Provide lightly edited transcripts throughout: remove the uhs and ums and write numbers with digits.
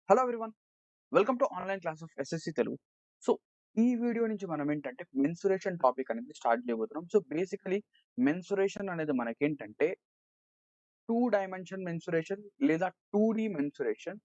Hello everyone. Welcome to online class of SSC Telugu. So, ఈ video నుంచి మనం ఏంటంటే మెన్సురేషన్ టాపిక్ అనేది స్టార్ట్ చేయబోతున్నాం. సో, బేసికల్లీ మెన్సురేషన్ అనేది మనకేంటంటే 2 డైమెన్షన్ మెన్సురేషన్ లేదా 2 మెన్సురేషన్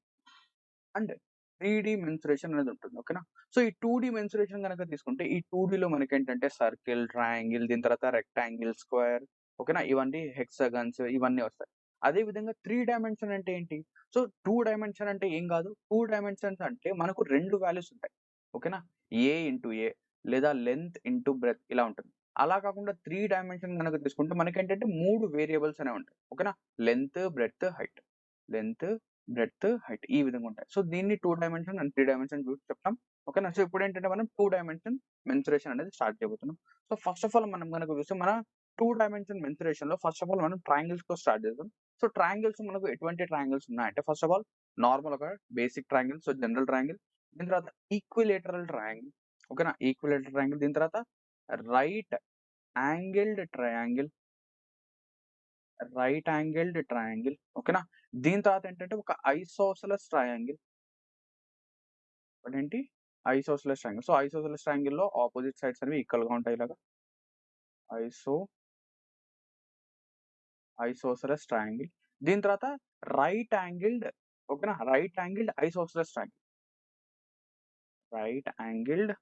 అండ్ 3 మెన్సురేషన్ అనేది ఉంటుంది. ఓకేనా? సో, ఈ 2 మెన్సురేషన్ గనక తీసుకుంటే ఈ 2లో మనకేంటంటే సర్కిల్, ట్రయాంగిల్, దీని తర్వాత రెక్టాంగిల్, స్క్వేర్, ఓకేనా? ఇవన్నీ హెక్సాగాన్స్ ఇవన్నీ వస్తాయి. అదే విధంగా 3 డైమెన్షన్ అంటే ఏంటి? సో, 2 డైమెన్షన్ అంటే ఏం గాదు. 2 డైమెన్షన్స్ అంటే మనకు 2 వాల్యూస్ ఉంటాయి. ఓకేనా? ఏ ఇంటూ ఏ లేదా లెంత్ ఇంటూ బ్రెడ్త్ ఇలా ఉంటుంది. అలా కాకుండా 3 డైమెన్షన్ గనక తీసుకుంటే మనకేంటంటే 3 వేరియబుల్స్ అనేవి ఉంటాయి. ఓకేనా? Length, breadth, height. Length, breadth, height ఈ విధంగా ఉంటాయి. సో, దీన్ని 2 డైమెన్షన్ అండ్ 3 డైమెన్షన్ చూసి చెప్తాం. ఓకేనా? సో, ఇప్పుడేంటంటే మనం 2 డైమెన్షన్ మెన్సురేషన్ అనేది స్టార్ట్ చేయబోతున్నాం. సో, ఫస్ట్ ఆఫ్ ఆల్ మనం గనక చూస్తే మన 2 డైమెన్షన్ మెన్సురేషన్‌లో ఫస్ట్ ఆఫ్ ఆల్ మనం ట్రయాంగిల్స్‌తో స్టార్ట్ చేద్దాం. సో, ట్రయాంగిల్స్ మనకు ఎటువంటి ట్రయాంగిల్స్ ఉన్నాయంటే ఫస్ట్ ఆఫ్ ఆల్ నార్మల్ ఒక basic triangle. So, general triangle. దీని తర్వాత ఈక్విలేటరల్ ట్రయాంగిల్. ఓకేనా? Equilateral triangle. దీని తర్వాత right angled triangle. Right angled triangle. ఓకేనా? దీని తర్వాత ఏంటంటే ఒక ఐసోసెలస్ ట్రయాంగిల్. ఒకటేంటి isosceles triangle. So, isosceles ట్రయాంగిల్‌లో opposite sides అనేవి ఈక్వల్‌గా ఉంటాయి ఇలాగా. ఐసో ఐసోసెలస్ ట్రయాంగిల్. దీని తర్వాత రైట్ యాంగిల్డ్ ఓకేనా? Right angled isosceles triangle. Right angled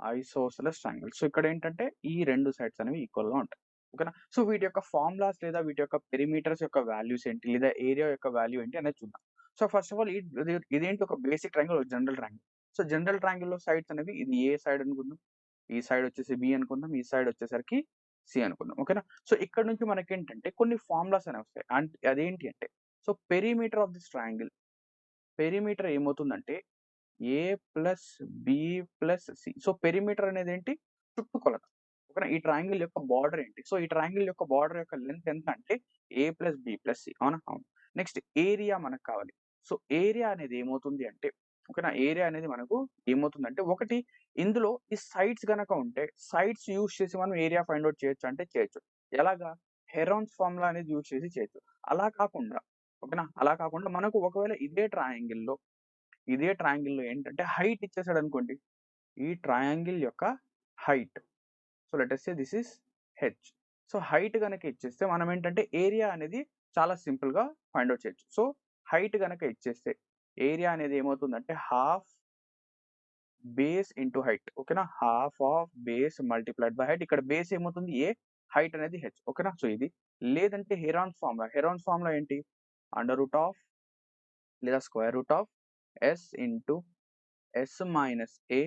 isosceles triangle. So, ఇక్కడేంటంటే ఈ 2 సైడ్స్ అనేవి ఈక్వల్‌గా ఉంటాయి. ఓకేనా? సో, వీటి యొక్క ఫార్ములాస్ లేదా వీటి యొక్క పెరిమీటర్స్ యొక్క వాల్యూస్ ఏంటి? లేదా ఏరియా యొక్క వాల్యూ ఏంటి అనేది చూద్దాం. సో, ఫస్ట్ ఆఫ్ ఆల్ ఇదేంటి ఒక బేసిక్ ట్రయాంగిల్, ఒక జనరల్ ట్రయాంగిల్. సో, జనరల్ ట్రయాంగిల్‌లో సైడ్స్ అనేవి ఇది ఏ సైడ్ అనుకుందాం. ఈ సైడ్ వచ్చేసి బి అనుకుందాం. ఈ సైడ్ వచ్చేసరికి సి అనుకుందాం. ఓకేనా? సో, ఇక్కడ నుంచి మనకేంటంటే కొన్ని ఫార్ములాస్ అనేవి వస్తాయి. అదేంటి అంటే so, perimeter of this triangle. Perimeter ఏమవుతుందంటే A plus B plus C. So, perimeter అనేదేంటి? చుట్టుకొలత. ఓకేనా? ఈ ట్రయాంగిల్ యొక్క బార్డర్ ఏంటి? సో, ఈ ట్రయాంగిల్ యొక్క బార్డర్ యొక్క లెంత్ ఎంత అంటే ఏ ప్లస్ బి ప్లస్ సి. అవునా? అవును. నెక్స్ట్ ఏరియా మనకు కావాలి. సో, ఏరియా అనేది ఏమవుతుంది అంటే ఓకేనా? ఏరియా అనేది మనకు ఏమవుతుందంటే ఒకటి ఇందులో ఈ సైడ్స్ గనక ఉంటే సైడ్స్ యూజ్ చేసి మనం ఏరియా ఫైండ్ ఔట్ చేయొచ్చా అంటే చేయొచ్చు. ఎలాగా? హెరాన్స్ ఫార్ములా అనేది యూజ్ చేసి చేయొచ్చు. అలా కాకుండా ఓకేనా? అలా కాకుండా మనకు ఒకవేళ ఇదే ట్రయాంగిల్‌లో ఏంటంటే హైట్ ఇచ్చేసాడనుకోండి. ఈ ట్రయాంగిల్ యొక్క height. So, let us say this is H. So, height గనక ఇచ్చేస్తే మనం ఏంటంటే ఏరియా అనేది చాలా సింపుల్‌గా ఫైండ్ ఔట్ చేయొచ్చు. సో, హైట్ గనక ఇచ్చేస్తే ఏరియా అనేది ఏమవుతుందంటే హాఫ్ బేస్ ఇంటూ హైట్. ఓకేనా? Half of base multiplied by height. ఇక్కడ బేస్ ఏమవుతుంది ఏ, హైట్ అనేది హెచ్. ఓకేనా? సో, ఇది. లేదంటే హెరాన్స్ ఫార్ములా. హెరాన్స్ ఫార్ములా ఏంటి? అండర్ రూట్ ఆఫ్ లేదా square root of S into S minus A,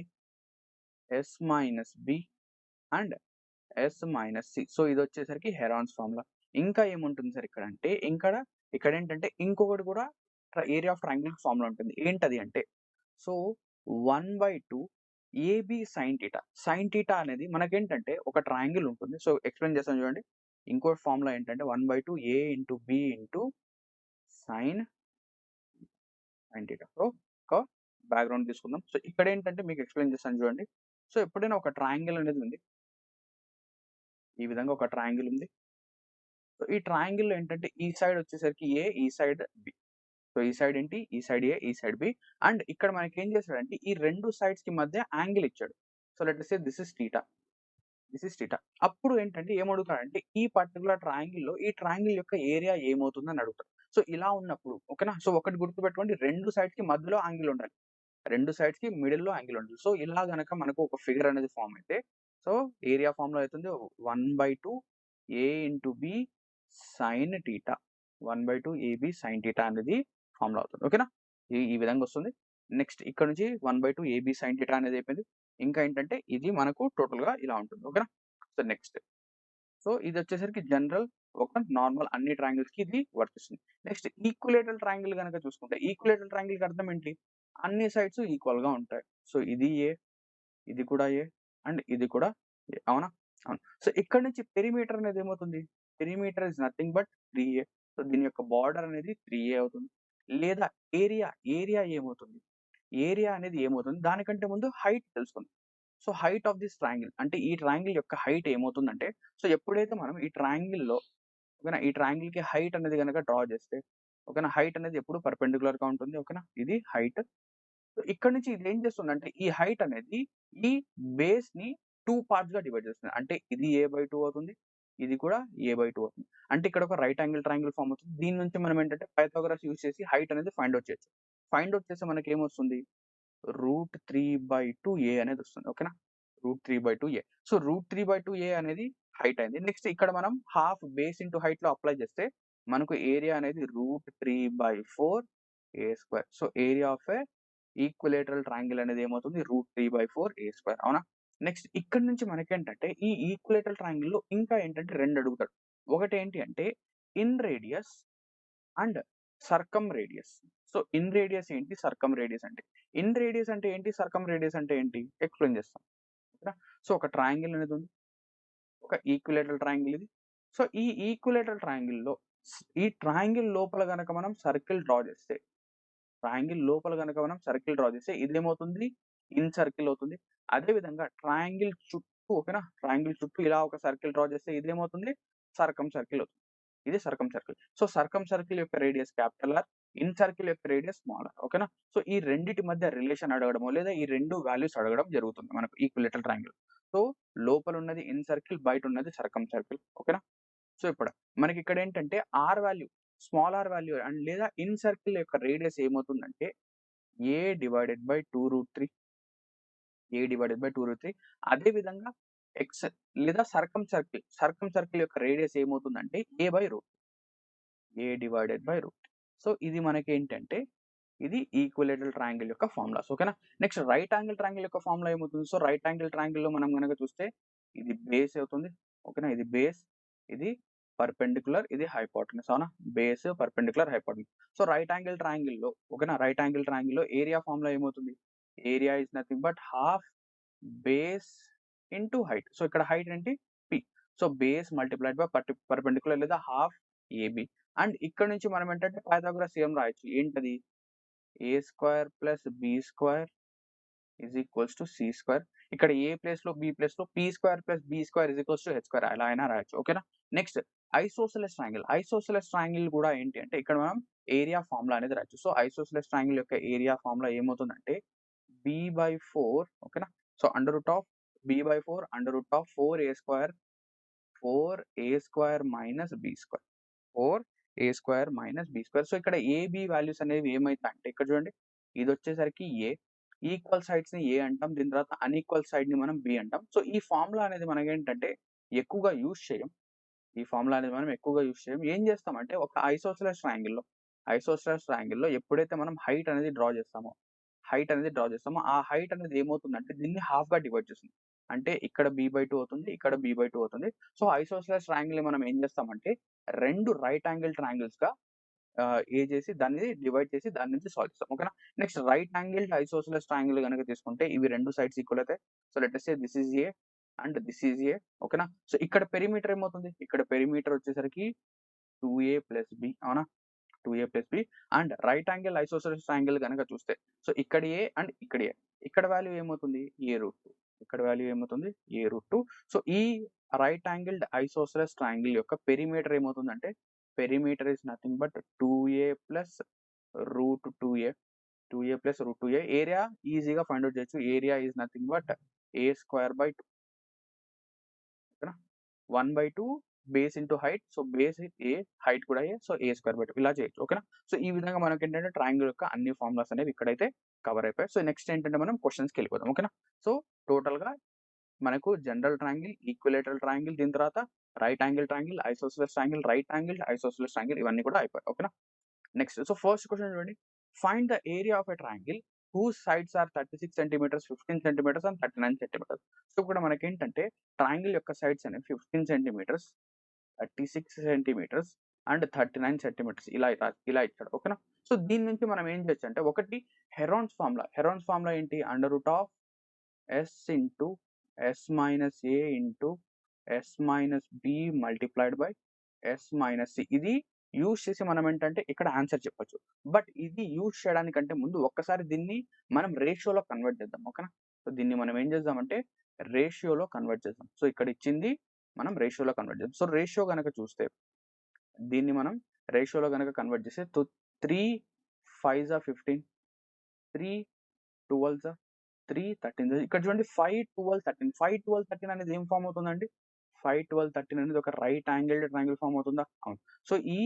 S minus B and S minus C. So, ఇదొచ్చేసరికి Heron's formula. ఇంకా ఏముంటుంది సార్ ఇక్కడంటే ఇక్కడేంటంటే ఇంకొకటి కూడా ఏరియా ఆఫ్ ట్రయాంగిల్ ఫార్ములా ఉంటుంది. ఏంటది అంటే so, 1/2 AB sine theta. Sign theta అనేది మనకేంటంటే ఒక ట్రయాంగిల్ ఉంటుంది. సో, ఎక్స్‌ప్లెయిన్ చేస్తాను చూడండి. ఇంకోటి ఫార్ములా ఏంటంటే 1/2 A into B into sine theta. So, ఒక బ్యాక్‌గ్రౌండ్ తీసుకుందాం. సో, ఇక్కడేంటంటే మీకు ఎక్స్‌ప్లెయిన్ చేస్తాను చూడండి. సో, ఎప్పుడైనా ఒక ట్రయాంగిల్ అనేది ఉంది. ఈ విధంగా ఒక ట్రయాంగిల్ ఉంది. సో, ఈ ట్రయాంగిల్‌లో ఏంటంటే ఈ సైడ్ వచ్చేసరికి ఏ, ఈ సైడ్ బి. సో, ఈ సైడ్ ఏంటి? ఈ సైడ్ ఏ, ఈ సైడ్ బి. అండ్ ఇక్కడ మనకేం చేసాడంటే ఈ 2 సైడ్స్‌కి మధ్య యాంగిల్ ఇచ్చాడు. So, let us say this is theta. This is theta. అప్పుడు ఏంటంటే ఏమడుగుతాడంటే ఈ పర్టిక్యులర్ ట్రయాంగిల్‌లో ఈ ట్రయాంగిల్ యొక్క ఏరియా ఏమవుతుందని అడుగుతాడు. సో, ఇలా ఉన్నప్పుడు ఓకేనా? సో, ఒకటి గుర్తుపెట్టుకోండి 2 సైడ్స్‌కి మధ్యలో యాంగిల్ ఉండాలి. 2 సైడ్స్‌కి మిడిల్‌లో యాంగిల్ ఉండాలి. సో, ఇలా గనక మనకు ఒక ఫిగర్ అనేది ఫార్మ్ అయితే సో, ఏరియా ఫార్ములా అయితుంది 1/2 A into B sine theta. 1/2 AB sine theta అనేది ఫార్ములా అవుతుంది. ఓకేనా? ఈ విధంగా వస్తుంది. నెక్స్ట్ ఇక్కడ నుంచి 1/2 ఏబీ సైన్ థీటా అనేది అయిపోయింది. ఇంకా ఏంటంటే ఇది మనకు టోటల్‌గా ఇలా ఉంటుంది. ఓకేనా? So, next. సో, ఇదొచ్చేసరికి జనరల్ ఒక నార్మల్ అన్ని ట్రయాంగిల్స్‌కి ఇది వర్తిస్తుంది. నెక్స్ట్ ఈక్విలేటరల్ ట్రయాంగిల్ గనక చూసుకుంటే ఈక్విలేటరల్ ట్రయాంగిల్‌కి అర్థం ఏంటి? అన్ని సైడ్స్ ఈక్వల్‌గా ఉంటాయి. సో, ఇది ఏ, ఇది కూడా ఏ అండ్ ఇది కూడా ఏ. అవునా? అవును. సో, ఇక్కడ నుంచి పెరిమీటర్ అనేది ఏమవుతుంది? Perimeter is nothing but 3a. So, దీని యొక్క బార్డర్ అనేది 3a అవుతుంది. లేదా ఏరియా ఏమవుతుంది? ఏరియా అనేది ఏమవుతుంది? దానికంటే ముందు హైట్ తెలుసుకుందాం. So, height of this triangle అంటే ఈ ట్రయాంగిల్ యొక్క హైట్ ఏమవుతుందంటే సో, ఎప్పుడైతే మనం ఈ ట్రయాంగిల్‌లో ఓకేనా? ఈ ట్రయాంగిల్‌కి హైట్ అనేది గనక డ్రా చేస్తే ఓకేనా. హైట్ అనేది ఎప్పుడు పర్పెండిక్యులర్‌గా ఉంటుంది. ఓకేనా. ఇది హైట్. సో ఇక్కడ నుంచి ఇది ఏం చేస్తుందంటే ఈ హైట్ అనేది ఈ బేస్‌ని 2 పార్ట్స్‌గా డివైడ్ చేస్తుంది. అంటే ఇది a/2 అవుతుంది. ఇది కూడా a/2 అవుతుంది. అంటే ఇక్కడ ఒక రైట్ యాంగిల్ ట్రయాంగిల్ ఫార్మ్ అవుతుంది. దీని నుంచి మనం ఏంటంటే పైథాగరస్ యూజ్ చేసి హైట్ అనేది ఫైండ్ ఔట్ చేయొచ్చు. ఫైండ్ ఔట్ చేస్తే మనకేమొస్తుంది? √3/2a అనేది వస్తుంది. ఓకేనా. √3/2a. సో √3/2a అనేది హైట్ అయింది. నెక్స్ట్ ఇక్కడ మనం హాఫ్ బేస్ ఇంటూ హైట్‌లో అప్లై చేస్తే మనకు ఏరియా అనేది √3/4a². So area of a equilateral triangle అనేది ఏమవుతుంది? √3/4a². అవునా? నెక్స్ట్ ఇక్కడి నుంచి మనకేంటంటే ఈ ఈక్విలేటరల్ ట్రయాంగిల్‌లో ఇంకా ఏంటంటే 2 అడుగుతాడు. ఒకటేంటి అంటే inradius and circumradius. So inradius ఏంటి? సర్కమ్ రేడియస్ అంటే ఇన్ రేడియస్ అంటే ఏంటి? సర్కమ్ రేడియస్ అంటే ఏంటి? ఎక్స్‌ప్లెయిన్ చేస్తాను. ఓకేనా. సో ఒక ట్రయాంగిల్ అనేది ఉంది. ఒక ఈక్విలేటరల్ ట్రయాంగిల్ ఇది. సో ఈ ఈక్విలేటరల్ ట్రయాంగిల్‌లో ఈ ట్రయాంగిల్ లోపల గనక మనం సర్కిల్ డ్రా చేస్తే ట్రయాంగిల్ లోపల గనక మనం సర్కిల్ డ్రా చేస్తే ఇదేమవుతుంది? ఇన్ సర్కిల్ అవుతుంది. అదే విధంగా ట్రయాంగిల్ చుట్టూ ఓకేనా. ట్రయాంగిల్ చుట్టూ ఇలా ఒక సర్కిల్ డ్రా చేస్తే ఇదేమవుతుంది? సర్కమ్ సర్కిల్ అవుతుంది. ఇది circumcircle. So circumcircle యొక్క radius capital R, incircle యొక్క రేడియస్ స్మాల్ ఆర్. ఓకేనా. సో ఈ రెండిటి మధ్య రిలేషన్ అడగడమో లేదా ఈ 2 వాల్యూస్ అడగడం జరుగుతుంది మనకు ఈక్విలేటరల్ ట్రయాంగిల్. సో లోపల ఉన్నది ఇన్ సర్కిల్, బయట ఉన్నది సర్కమ్ సర్కిల్. ఓకేనా. సో ఇప్పుడు మనకిక్కడేంటంటే R value, small R value and లేదా ఇన్ సర్కిల్ యొక్క రేడియస్ ఏమవుతుందంటే a/2√3 a/2√3. అదే విధంగా ఎక్స్ లేదా సర్కమ్ సర్కిల్ యొక్క రేడియస్ ఏమవుతుందంటే a/√3. సో ఇది మనకేంటంటే ఇది ఈక్విలేటరల్ ట్రయాంగిల్ యొక్క ఫార్ములాస్. ఓకేనా. నెక్స్ట్ రైట్ యాంగిల్ ట్రయాంగిల్ యొక్క ఫార్ములా ఏమవుతుంది? సో రైట్ యాంగిల్ ట్రయాంగిల్‌లో మనం గనక చూస్తే ఇది బేస్ అవుతుంది. ఓకేనా. ఇది బేస్, ఇది పర్పెండిక్యులర్, ఇది హైపోటెన్యూస్. అవునా. Base, perpendicular, hypotenuse. So right angle ట్రయాంగిల్‌లో ఓకేనా. రైట్ యాంగిల్ ట్రయాంగిల్‌లో ఏరియా ఫార్ములా ఏమవుతుంది? Area is nothing but half base into height. So ఇక్కడ హైట్ ఏంటి? p. So base multiplied by perpendicular లేదా హాఫ్ ఏబీ. అండ్ ఇక్కడ నుంచి మనం ఏంటంటే పైథాగరస్ థియరమ్ రాయొచ్చు. ఏంటది? a² + b² c². ఇక్కడ ఏ ప్లేస్‌లో బి ప్లేస్‌లో p² + b² h² అలా అయినా రాయొచ్చు. ఓకేనా. Next isosceles triangle. Isosceles triangle కూడా ఏంటి అంటే ఇక్కడ మనం ఏరియా ఫార్ములా అనేది రాయొచ్చు. సో ఐసోసెలస్ ట్రయాంగిల్ యొక్క ఏరియా ఫార్ములా ఏమవుతుందంటే b/4 ఓకేనా. So b/4 4a² 4a² - b². 4a² - b². So ఇక్కడ ఏబీ వాల్యూస్ అనేవి ఏమైతాయంటే ఇక్కడ చూడండి. ఇదొచ్చేసరికి ఏ. ఈక్వల్ సైడ్స్‌ని ఏ అంటాం. దీని తర్వాత అన్‌ఈక్వల్ సైడ్‌ని మనం బి అంటాం. సో ఈ ఫార్ములా అనేది మనకేంటంటే ఎక్కువగా యూజ్ చేయం. ఈ ఫార్ములా అనేది మనం ఎక్కువగా యూజ్ చేయం. ఏం చేస్తామంటే ఒక ఐసోసెలస్ ట్రయాంగిల్‌లో ఎప్పుడైతే మనం హైట్ అనేది డ్రా చేస్తామో ఆ హైట్ అనేది ఏమవుతుందంటే దీన్ని హాఫ్‌గా డివైడ్ చేస్తుంది. అంటే ఇక్కడ b/2 అవుతుంది. ఇక్కడ b/2 అవుతుంది. సో ఐసోసెలస్ ట్రయాంగిల్‌ని మనం ఏం చేస్తామంటే 2 రైట్ యాంగిల్ ట్రయాంగిల్స్‌గా చేసి దాన్ని డివైడ్ చేసి దాని నుంచి సాల్వ్ చేస్తాం. ఓకేనా. Next right angled isosceles triangle గనక తీసుకుంటే ఇవి 2 సైడ్స్ ఈక్వల్ అవుతాయి. So let us say this is A and this is A. ఓకేనా. సో ఇక్కడ పెరిమీటర్ ఏమవుతుంది? ఇక్కడ పెరిమీటర్ వచ్చేసరికి 2a + b అవునా. 2a + b and right angle isosceles triangle గనక చూస్తే సో ఇక్కడ ఏ అండ్ ఇక్కడ ఏ. ఇక్కడ వాల్యూ ఏమవుతుంది? a√2. ఇక్కడ వాల్యూ ఏమవుతుంది? a√2. సో ఈ రైట్ యాంగిల్డ్ ఐసోసెలస్ ట్రయాంగిల్ యొక్క పెరిమీటర్ ఏమవుతుందంటే perimeter is nothing but 2a + √2a. 2a + √2a. Area ఈజీగా ఫైండ్ ఔట్ చేయొచ్చు. Area is nothing but a²/2. ఓకేనా. 1/2 base into height. So base A, height కూడా A. So a²/2 ఇలా చేయొచ్చు. ఓకేనా. So ఈ విధంగా మనకేంటంటే ట్రయాంగిల్ యొక్క అన్ని ఫార్ములాస్ అనేవి ఇక్కడైతే కవర్ అయిపోయాయి. సో నెక్స్ట్ ఏంటంటే మనం క్వెషన్స్‌కెళ్ళిపోదాం. ఓకేనా. సో టోటల్‌గా మనకు జనరల్ ట్రయాంగిల్, ఈక్విలేటరల్ ట్రయాంగిల్, దీని తర్వాత right angle triangle, isosceles triangle, right angle, isosceles triangle ఇవన్నీ కూడా అయిపోయాయి. ఓకేనా. నెక్స్ట్ సో ఫస్ట్ క్వెషన్ చూడండి. Find the area of a triangle whose sides are 36 centimetres, 15 centimetres and 39 centimetres. So ఇక్కడ మనకేంటంటే triangle యొక్క సైడ్స్ అనేవి 15 సెంటీమీటర్స్, 36 సెంటీమీటర్స్ అండ్ 39 సెంటీమీటర్స్ ఇలా ఇచ్చాడు. ఓకేనా. సో దీని నుంచి మనం ఏం చేయొచ్చు అంటే ఒకటి హెరాన్స్ ఫార్ములా ఏంటి? √S into S - A into S - B multiplied by S - C. ఇది యూజ్ చేసి మనం ఏంటంటే ఇక్కడ ఆన్సర్ చెప్పొచ్చు. బట్ ఇది యూజ్ చేయడానికంటే ముందు ఒక్కసారి దీన్ని మనం రేషియోలో కన్వర్ట్ చేద్దాం. ఓకేనా. సో దీన్ని మనం ఏం చేద్దామంటే రేషియోలో కన్వర్ట్ చేద్దాం. సో ఇక్కడ ఇచ్చింది మనం రేషియోలో కన్వర్ట్ చేద్దాం. సో రేషియో గనక చూస్తే దీన్ని మనం రేషియోలో గనక కన్వర్ట్ చేస్తే 3 5 15, 3 12 3 13. ఇక్కడ చూడండి 5 12 13, 5 12 13 అనేది ఏం ఫామ్ అవుతుందండి? 5 12 13 అనేది ఒక రైట్ యాంగిల్డ్ ట్రయాంగిల్ ఫామ్ అవుతుందా? అవును. సో ఈ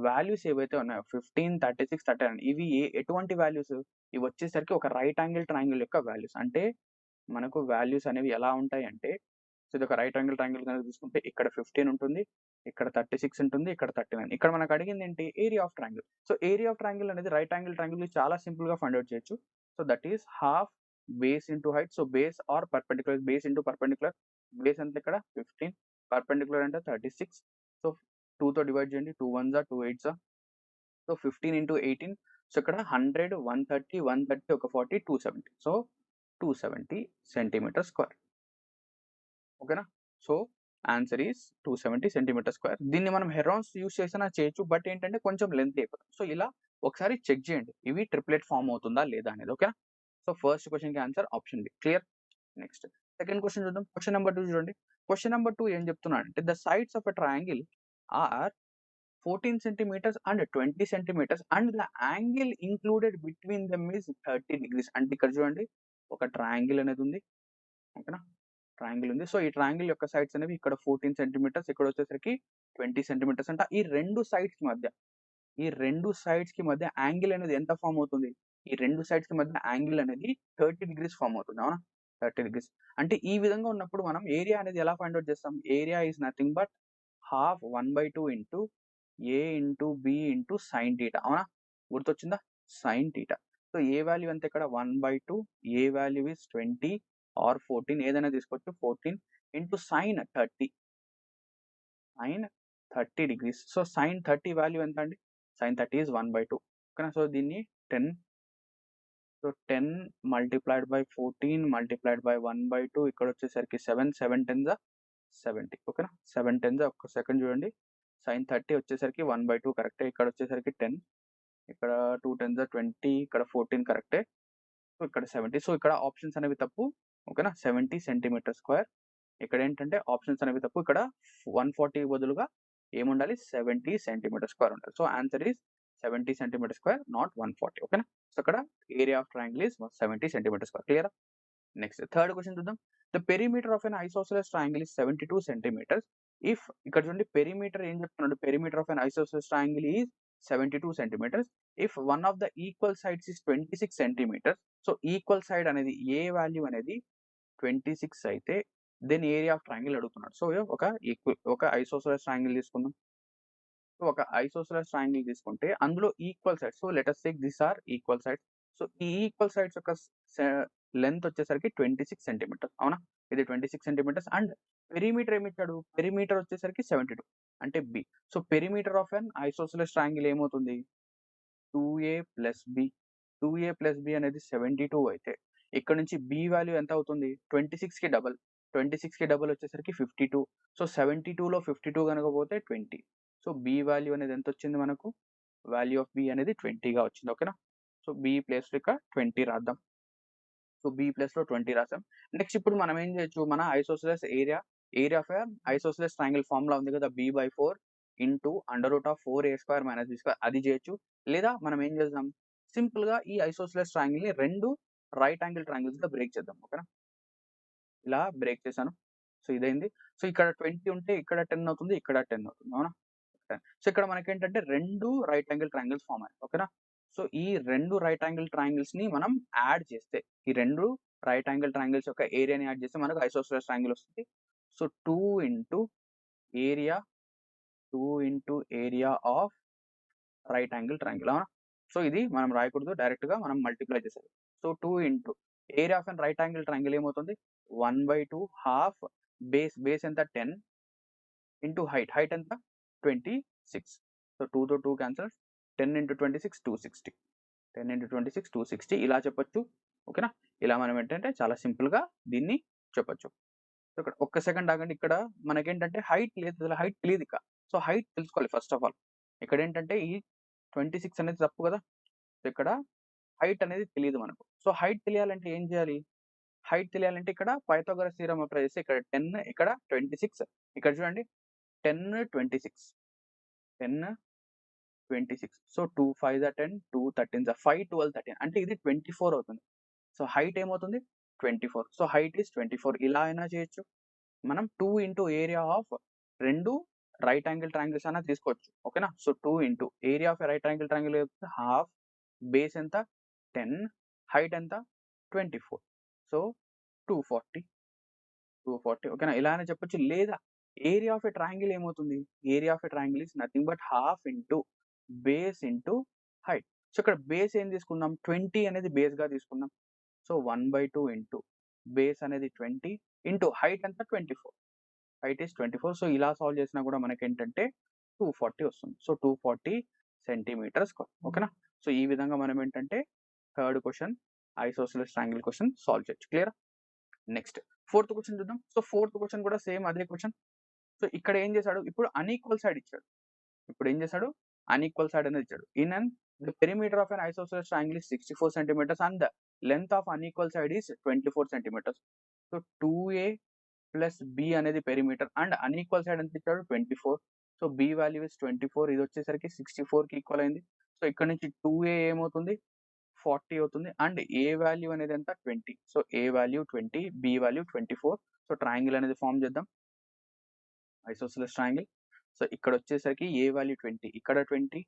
వాల్యూస్ ఏవైతే ఉన్నాయో 15, 36, 39 ఇవి ఎటువంటి వాల్యూస్? ఇవి వచ్చేసరికి ఒక రైట్ యాంగిల్ ట్రయాంగిల్ యొక్క వాల్యూస్. అంటే మనకు వాల్యూస్ అనేవి ఎలా ఉంటాయంటే, సో ఇది ఒక రైట్ యాంగిల్ ట్రయాంగిల్ కనుక తీసుకుంటే ఇక్కడ 15 ఉంటుంది, ఇక్కడ 36 ఉంటుంది, ఇక్కడ 39. ఇక్కడ మనకు అడిగింది ఏంటి? Area of triangle. So area of triangle అనేది రైట్ యాంగిల్ ట్రయాంగిల్ చాలా సింపుల్ గా ఫైండ్ అవుట్ చేయొచ్చు. So that is half base into height. So base or perpendicular, base into perpendicular. Base ఎంత ఇక్కడ 15, పర్పెండిక్యులర్ అంటే 36. సో 2 తో డివైడ్ చేయండి, 2 1s 2 8s. So 15 into 18. So ఇక్కడ 100, 130, 130, ఒక 40, 270. So 270 centimetre square. ఓకేనా? So answer is 270 centimetre square. దీన్ని మనం హెరాన్స్ యూస్ చేసినా చేయొచ్చు, బట్ ఏంటంటే కొంచెం లెంత్ అయిపోతుంది. సో ఇలా ఒకసారి చెక్ చేయండి ఇవి ట్రిప్లెట్ ఫామ్ అవుతుందా లేదా అనేది. ఓకేనా? సో ఫస్ట్ క్వశ్చన్ కి answer option B. Clear? Next second question చూద్దాం. క్వశ్చన్ నెంబర్ 2 చూడండి. క్వశ్చన్ నెంబర్ 2 ఏం చెప్తున్నాడంటే the sides of a triangle are 14 centimeters and 20 centimeters and the angle included between them is 30 degrees. అంటే ఇక్కడ చూడండి ఒక triangle అనేది ఉంది. ఓకేనా? ట్రయాంగిల్ ఉంది. సో ఈ ట్రయాంగిల్ యొక్క సైడ్స్ అనేవి ఇక్కడ 14 సెంటీమీటర్స్, ఇక్కడ వచ్చేసరికి 20 సెంటీమీటర్స్. అంట ఈ రెండు సైడ్స్ కి మధ్య యాంగిల్ అనేది ఎంత ఫామ్ అవుతుంది? ఈ రెండు సైడ్స్ కి మధ్య యాంగిల్ అనేది 30 డిగ్రీస్ ఫామ్ అవుతుంది. అవునా? 30 డిగ్రీస్. అంటే ఈ విధంగా ఉన్నప్పుడు మనం ఏరియా అనేది ఎలా ఫైండ్ అవుట్ చేస్తాం? Area is nothing but half 1/2 into A into B into sine theta. అవునా? గుర్తొచ్చిందా? Sine theta. So A value ఎంత ఇక్కడ 1/2, ఏ వాల్యూ ఇస్ 20 ఆర్ 14, ఏదైనా తీసుకోవచ్చు. 14 into sine 30, sine 30 degrees. So sine 30 value ఎంత అండి? సైన్ 30 ఈజ్ 1/2. ఓకేనా? సో దీన్ని 10, so 10 multiplied by 14 multiplied by 1/2, ఇక్కడ వచ్చేసరికి 7, 7 10s 70. ఓకేనా? 7 10s, ఒక్క సెకండ్ చూడండి. సైన్ 30 వచ్చేసరికి 1/2 కరెక్టే, ఇక్కడ వచ్చేసరికి 10, ఇక్కడ 2 10s 20, ఇక్కడ 14 కరెక్టే. సో ఇక్కడ 70. సో ఇక్కడ ఆప్షన్స్ అనేవి తప్పు. ఓకేనా? 70 సెంటీమీటర్ స్క్వేర్. ఇక్కడ ఏంటంటే ఆప్షన్స్ అనేవి తప్పు. ఇక్కడ 140 బదులుగా ఏముండాలి? 70 సెంటీమీటర్ స్క్వేర్ ఉండాలి. So answer is 70 centimetre square, not 140. ఓకేనా? సో ఇక్కడ area of triangle is 70 centimetre square. Clear? Next third question చూద్దాం. The perimeter of an isosceles triangle is 72 centimetres. If ఇక్కడ చూడండి పెరిమీటర్ ఏం చెప్తున్నాడు? Perimeter of an isosceles triangle is 72 centimetres. If one of the equal sides is 26 centimetres. So equal side అనేది A value అనేది 26 అయితే then area of triangle అడుగుతున్నాడు. So ఒక isosceles triangle తీసుకుందాం. సో ఒక ఐసోసెలస్ ట్రయాంగిల్ తీసుకుంటే అందులో equal sides, so let us take this are equal sides. So ఈ ఈక్వల్ సైడ్స్ యొక్క లెంత్ వచ్చేసరికి 26 సెంటీమీటర్స్. అవునా? ఇది 26 సెంటీమీటర్స్. అండ్ పెరిమీటర్ ఏమి ఇచ్చాడు? పెరిమీటర్ వచ్చేసరికి 72 అంటే B. So perimeter of an isosceles triangle ఏమవుతుంది? 2a plus B. 2a plus B అనేది 72 అయితే ఇక్కడ నుంచి బి వాల్యూ ఎంత అవుతుంది? 26 కి డబల్. 26 కి డబల్ వచ్చేసరికి 52. సో 72లో 52 కనుక పోతే 20. సో బి వాల్యూ అనేది ఎంత వచ్చింది మనకు? వాల్యూ ఆఫ్ బి అనేది 20గా వచ్చింది. ఓకేనా? సో బి ప్లేస్ లో ఇక్కడ 20 రాద్దాం. సో బి ప్లేస్ లో 20 రాసాం. నెక్స్ట్ ఇప్పుడు మనం ఏం చేయొచ్చు? మన isosceles area of isosceles triangle formula ఉంది కదా, b/4 ఇంటూ √4a² - b², అది చేయొచ్చు. లేదా మనం ఏం చేద్దాం? సింపుల్ గా ఈ ఐసోసెలస్ ట్రయాంగిల్ ని రెండు రైట్ యాంగిల్ ట్రయాంగిల్స్ గా బ్రేక్ చేద్దాం. ఓకేనా? ఇలా బ్రేక్ చేశాను. సో ఇదైంది. సో ఇక్కడ 20 ఉంటే ఇక్కడ 10 అవుతుంది, ఇక్కడ 10 అవుతుంది. అవునా? సో ఇక్కడ మనకేంటంటే రెండు రైట్ యాంగిల్ ట్రయాంగిల్స్ ఫామ్ అయ్యాయి. ఓకేనా? సో ఈ రెండు రైట్ యాంగిల్ ట్రయాంగిల్స్ ని మనం యాడ్ చేస్తే, ఈ రెండు రైట్ యాంగిల్ ట్రయాంగిల్స్ యొక్క ఏరియాని యాడ్ చేస్తే మనకు ఐసోసెలస్ ట్రయాంగిల్ వస్తుంది. So 2 into area of right angle triangle. అవునా? సో ఇది మనం రాయకూడదు, డైరెక్ట్ గా మనం మల్టిప్లై చేసేది. So 2 into area of an right angle triangle ఏమవుతుంది? 1/2 హాఫ్ బేస్ ఎంత 10 ఇంటూ హైట్ ఎంత 26. సో 2తో 2 క్యాన్సల్. 10 ఇంటూ 26 260. 10 ఇంటూ 26 260 ఇలా చెప్పొచ్చు. ఓకేనా? ఇలా మనం ఏంటంటే చాలా సింపుల్ గా దీన్ని చెప్పొచ్చు. సో ఇక్కడ ఒక్క సెకండ్ ఆగండి. ఇక్కడ మనకేంటంటే హైట్ లేదు, అసలు హైట్ తెలియదు ఇక. సో హైట్ తెలుసుకోవాలి ఫస్ట్ ఆఫ్ ఆల్. ఇక్కడ ఏంటంటే ఈ 26 అనేది తప్పు కదా. సో ఇక్కడ హైట్ అనేది తెలియదు మనకు. సో హైట్ తెలియాలంటే ఏం చేయాలి? హైట్ తెలియాలంటే ఇక్కడ పైథాగరస్ థీరం అప్లై చేస్తే ఇక్కడ 10, ఇక్కడ 26, ఇక్కడ చూడండి 10 26, 10 26. సో 2 5 10, 2 13 5 12 13 అంటే ఇది 24 అవుతుంది. సో హైట్ ఏమవుతుంది 24. So height is 24. ఇలా అయినా చేయొచ్చు. మనం 2 ఇంటూ ఏరియా ఆఫ్ రెండు రైట్ యాంగిల్ ట్రయాంగిల్స్ అన్నా తీసుకోవచ్చు. ఓకేనా? So 2 into area of right angle triangle half, base ఎంత 10, హైట్ ఎంత 24. సో 240 ఓకేనా? ఇలా అయినా చెప్పొచ్చు. లేదా ఏరియా ఆఫ్ ఎ ట్రయాంగిల్ ఏమవుతుంది? Area of a triangle is nothing but half into base into height. So ఇక్కడ బేస్ ఏం తీసుకుందాం? 20 అనేది బేస్‌గా తీసుకుందాం. సో 1/2 ఇంటూ బేస్ అనేది 20 ఇంటూ హైట్ ఎంత 24. Height is 24. సో ఇలా సాల్వ్ చేసినా కూడా మనకేంటంటే 240 వస్తుంది. So 240 centimetre square. ఓకేనా? సో ఈ విధంగా మనం ఏంటంటే third question isosceles triangle question solve చేయొచ్చు. క్లియరా? నెక్స్ట్ ఫోర్త్ క్వెషన్ చూద్దాం. సో ఫోర్త్ క్వెషన్ కూడా సేమ్ అదే క్వెషన్. సో ఇక్కడ ఏం చేశాడు? ఇప్పుడు అన్‌ఈక్వల్ సైడ్ ఇచ్చాడు. ఇప్పుడు ఏం చేశాడు? అన్‌ఈక్వల్ సైడ్ అనేది ఇచ్చాడు. The perimeter of an isosceles triangle is 64 centimeters and the length of unequal side is 24 centimeters. So 2a plus b అనేది పెరిమీటర్ అండ్ అన్‌ఈక్వల్ సైడ్ ఎంత ఇచ్చాడు 24. So b value is 24. ఇది వచ్చేసరికి 64కి ఈక్వల్ అయింది. So ఇక్కడ నుంచి 2a ఏమవుతుంది 40 అవుతుంది అండ్ a వాల్యూ అనేది ఎంత 20. So a value 20, b value 24. So triangle అనేది ఫార్మ్ చేద్దాం. Isosceles triangle. సో ఇక్కడ వచ్చేసరికి a వాల్యూ 20, ఇక్కడ 20,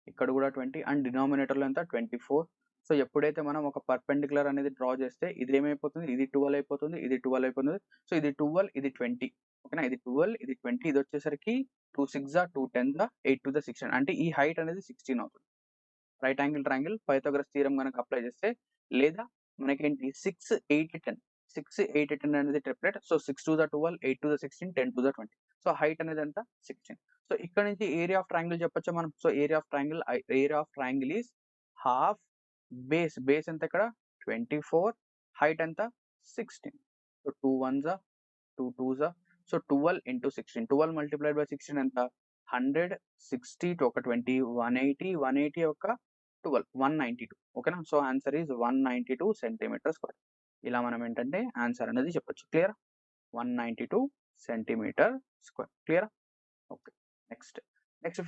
ఇక్కడ కూడా 20 అండ్ డినామినేటర్‌లో ఎంత 24. సో ఎప్పుడైతే మనం ఒక పర్పెండిక్యులర్ అనేది డ్రా చేస్తే ఇది ఏమైపోతుంది? ఇది 12 అయిపోతుంది. ఇది 12 అయిపోతుంది. సో ఇది 12, ఇది 20. ఓకేనా? ఇది 12, ఇది 20. ఇది వచ్చేసరికి 2 6 2 10 8 to the 16 అంటే ఈ హైట్ అనేది 16 అవుతుంది. Right angle triangle Pythagoras theorem గనక అప్లై చేస్తే లేదా మనకేంటి 6 8 10 6 8 10 అనేది triplet. So 6 to the 12, 8 to the 16, 10 to the 20. So height అనేది ఎంత 16. సో ఇక్కడ నుంచి ఏరియా ఆఫ్ ట్రయాంగిల్ చెప్పొచ్చా మనం? So area of triangle is half base ఎంత ఇక్కడ 24, హైట్ ఎంత 16. So 2 1s 2 2s. So 12 into 16. 12 multiplied by 16 ఎంత 100, 60 to ఒక 20, 180, 180 ఒక 12, 192. ఓకేనా? So answer is 192 centimetre square. ఇలా మనం ఏంటంటే ఆన్సర్ అనేది చెప్పొచ్చు. క్లియరా? 192 సెంటీమీటర్ స్క్వేర్. క్లియరా? ఓకే. నెక్స్ట్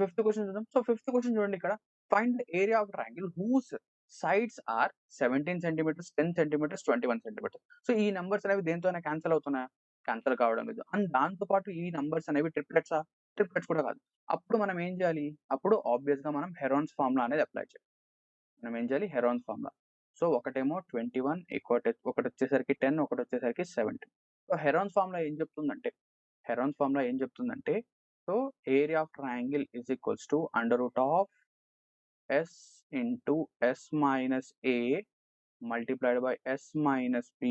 ఫిఫ్త్ క్వెషన్ చూద్దాం. సో ఫిఫ్త్ క్వెషన్ చూడండి ఇక్కడ. Find the area of triangle whose sides are 17 centimetres, 10 centimetres, 21 centimetres. So ఈ నంబర్స్ అనేవి దేనితోనే క్యాన్సిల్ అవుతున్నాయా? క్యాన్సిల్ కావడం లేదు. అండ్ దాంతో పాటు ఈ నంబర్స్ అనేవి ట్రిప్లెట్సా? ట్రిప్లెట్స్ కూడా కాదు. అప్పుడు మనం ఏం చేయాలి? అప్పుడు ఆబ్వియస్‌గా మనం హెరాన్స్ ఫార్ములా అనేది అప్లై చేయాలి. మనం ఏం చేయాలి? Heron's formula. సో ఒకటేమో 21, ఒకటొచ్చేసరికి 10, ఒకటొచ్చేసరికి 17. సో హెరాన్స్ ఫార్ములా ఏం చెప్తుందంటే so area of triangle is equals to under root of s into s minus a multiplied by s minus b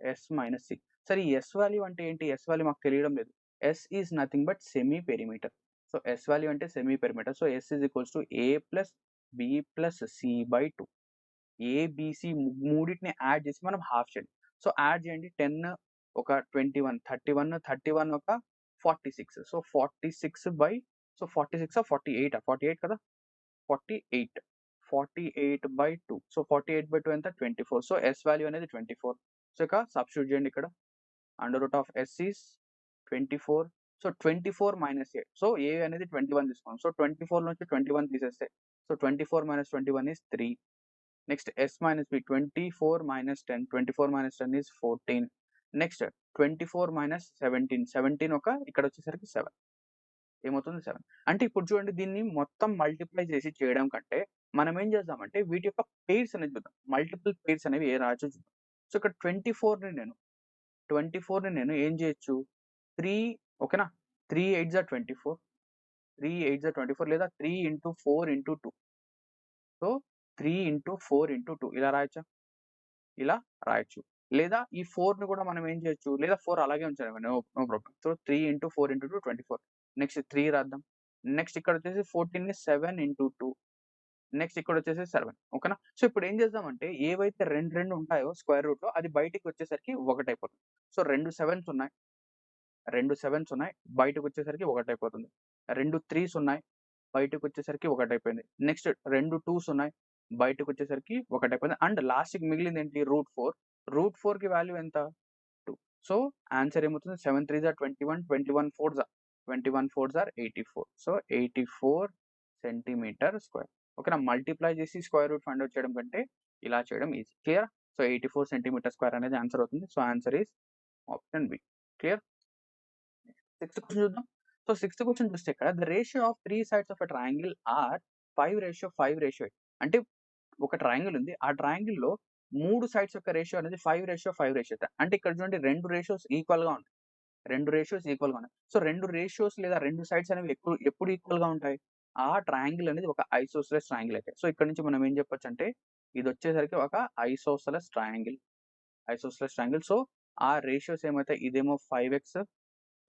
s minus c. సరే ఈ s వాల్యూ అంటే ఏంటి? s value మాకు తెలియడం లేదు. s is nothing but semi perimeter. So s value అంటే semi perimeter. So s is equals to a plus b plus c by 2. a b c మూడిటిని add చేసి మనం హాఫ్ చేయాలి. సో యాడ్ చేయండి 10 ఒక 21, 31 ఒక 46. సో 46 బై సో 46 48 48 కదా 48/2. So 48/2 ఎంత 24. సో s వాల్యూ అనేది 24. సో ఇక సబ్స్టిట్యూట్ చేయండి ఇక్కడ. Under root of s is 24. So 24 minus a. So a అనేది 21 తీసుకోండి. సో 24 నుంచి 21 తీసేస్తే so 24 minus 21 is 3. Next s minus b 24 minus 10. 24 minus 10 is 14. Next 24 minus 17. 17 ఒక ఇక్కడ వచ్చేసరికి 7. ఏమవుతుంది 7. అంటే ఇప్పుడు చూడండి దీన్ని మొత్తం మల్టిప్లై చేసి చేయడం కంటే మనం ఏం చేద్దామంటే వీటి యొక్క పెయిర్స్ అనేది చూద్దాం. మల్టిపుల్ పెయిర్స్ అనేవి ఏ రాయొచ్చో చూద్దాం. సో ఇక్కడ 24ని నేను ఏం చేయొచ్చు 3 ఓకేనా 3 8s 24, 3 8s 24 లేదా 3 into 4 into 2. So 3 into 4 into 2 ఇలా రాయొచ్చా? ఇలా రాయొచ్చు. లేదా ఈ 4ని కూడా మనం ఏం చేయొచ్చు లేదా 4 అలాగే ఉంచాలి no problem. So 3 into 4 into 2 24. Next 3 రాద్దాం. నెక్స్ట్ ఇక్కడ వచ్చేసి 14ని 7 into 2. నెక్స్ట్ ఇక్కడ వచ్చేసి 7 ఓకేనా? సో ఇప్పుడు ఏం చేద్దామంటే ఏవైతే 2 ఉంటాయో స్క్వేర్ రూట్‌లో అది బయటికి వచ్చేసరికి 1 అయిపోతుంది. సో 2 7s ఉన్నాయి. బయటకు వచ్చేసరికి 1 అయిపోతుంది. 2 3s ఉన్నాయి. బయటకు వచ్చేసరికి 1 అయిపోయింది. నెక్స్ట్ 2 2s ఉన్నాయి. బయటకు వచ్చేసరికి 1 అయిపోయింది. అండ్ లాస్ట్‌కి మిగిలింది ఏంటి √4. √4కి వాల్యూ ఎంత 2. సో ఆన్సర్ ఏమవుతుంది 7 3s 21, 21 4s 84. So 84 centimetre square. ఓకేనా? మల్టిప్లై చేసి స్క్వేర్ రూట్ ఫైండ్ ఔట్ చేయడం కంటే ఇలా చేయడం easy. Clear? So 84 centimetre square అనేది ఆన్సర్ అవుతుంది. So answer is option B. Clear? Sixth question చూద్దాం. సో సిక్స్త్ క్వెషన్ చూస్తే ఇక్కడ the ratio of 3 sides of a triangle are 5:5:8. అంటే ఒక ట్రయాంగిల్ ఉంది. ఆ ట్రయాంగిల్‌లో 3 సైడ్స్ యొక్క రేషియో అనేది 5:5:8. అంటే ఇక్కడ చూడండి 2 రేషియోస్ ఈక్వల్‌గా ఉంటాయి. 2 రేషియోస్ ఈక్వల్‌గా ఉన్నాయి. సో 2 రేషియోస్ లేదా 2 సైడ్స్ అనేవి ఎప్పుడు ఈక్వల్‌గా ఉంటాయి? ఆ ట్రయాంగిల్ అనేది ఒక ఐసోసెలస్ ట్రయాంగిల్ అయితే. సో ఇక్కడ నుంచి మనం ఏం చెప్పొచ్చంటే ఇదొచ్చేసరికి ఒక isosceles triangle. Isosceles triangle. So ఆ రేషియోస్ ఏమైతాయి? ఇదేమో 5x.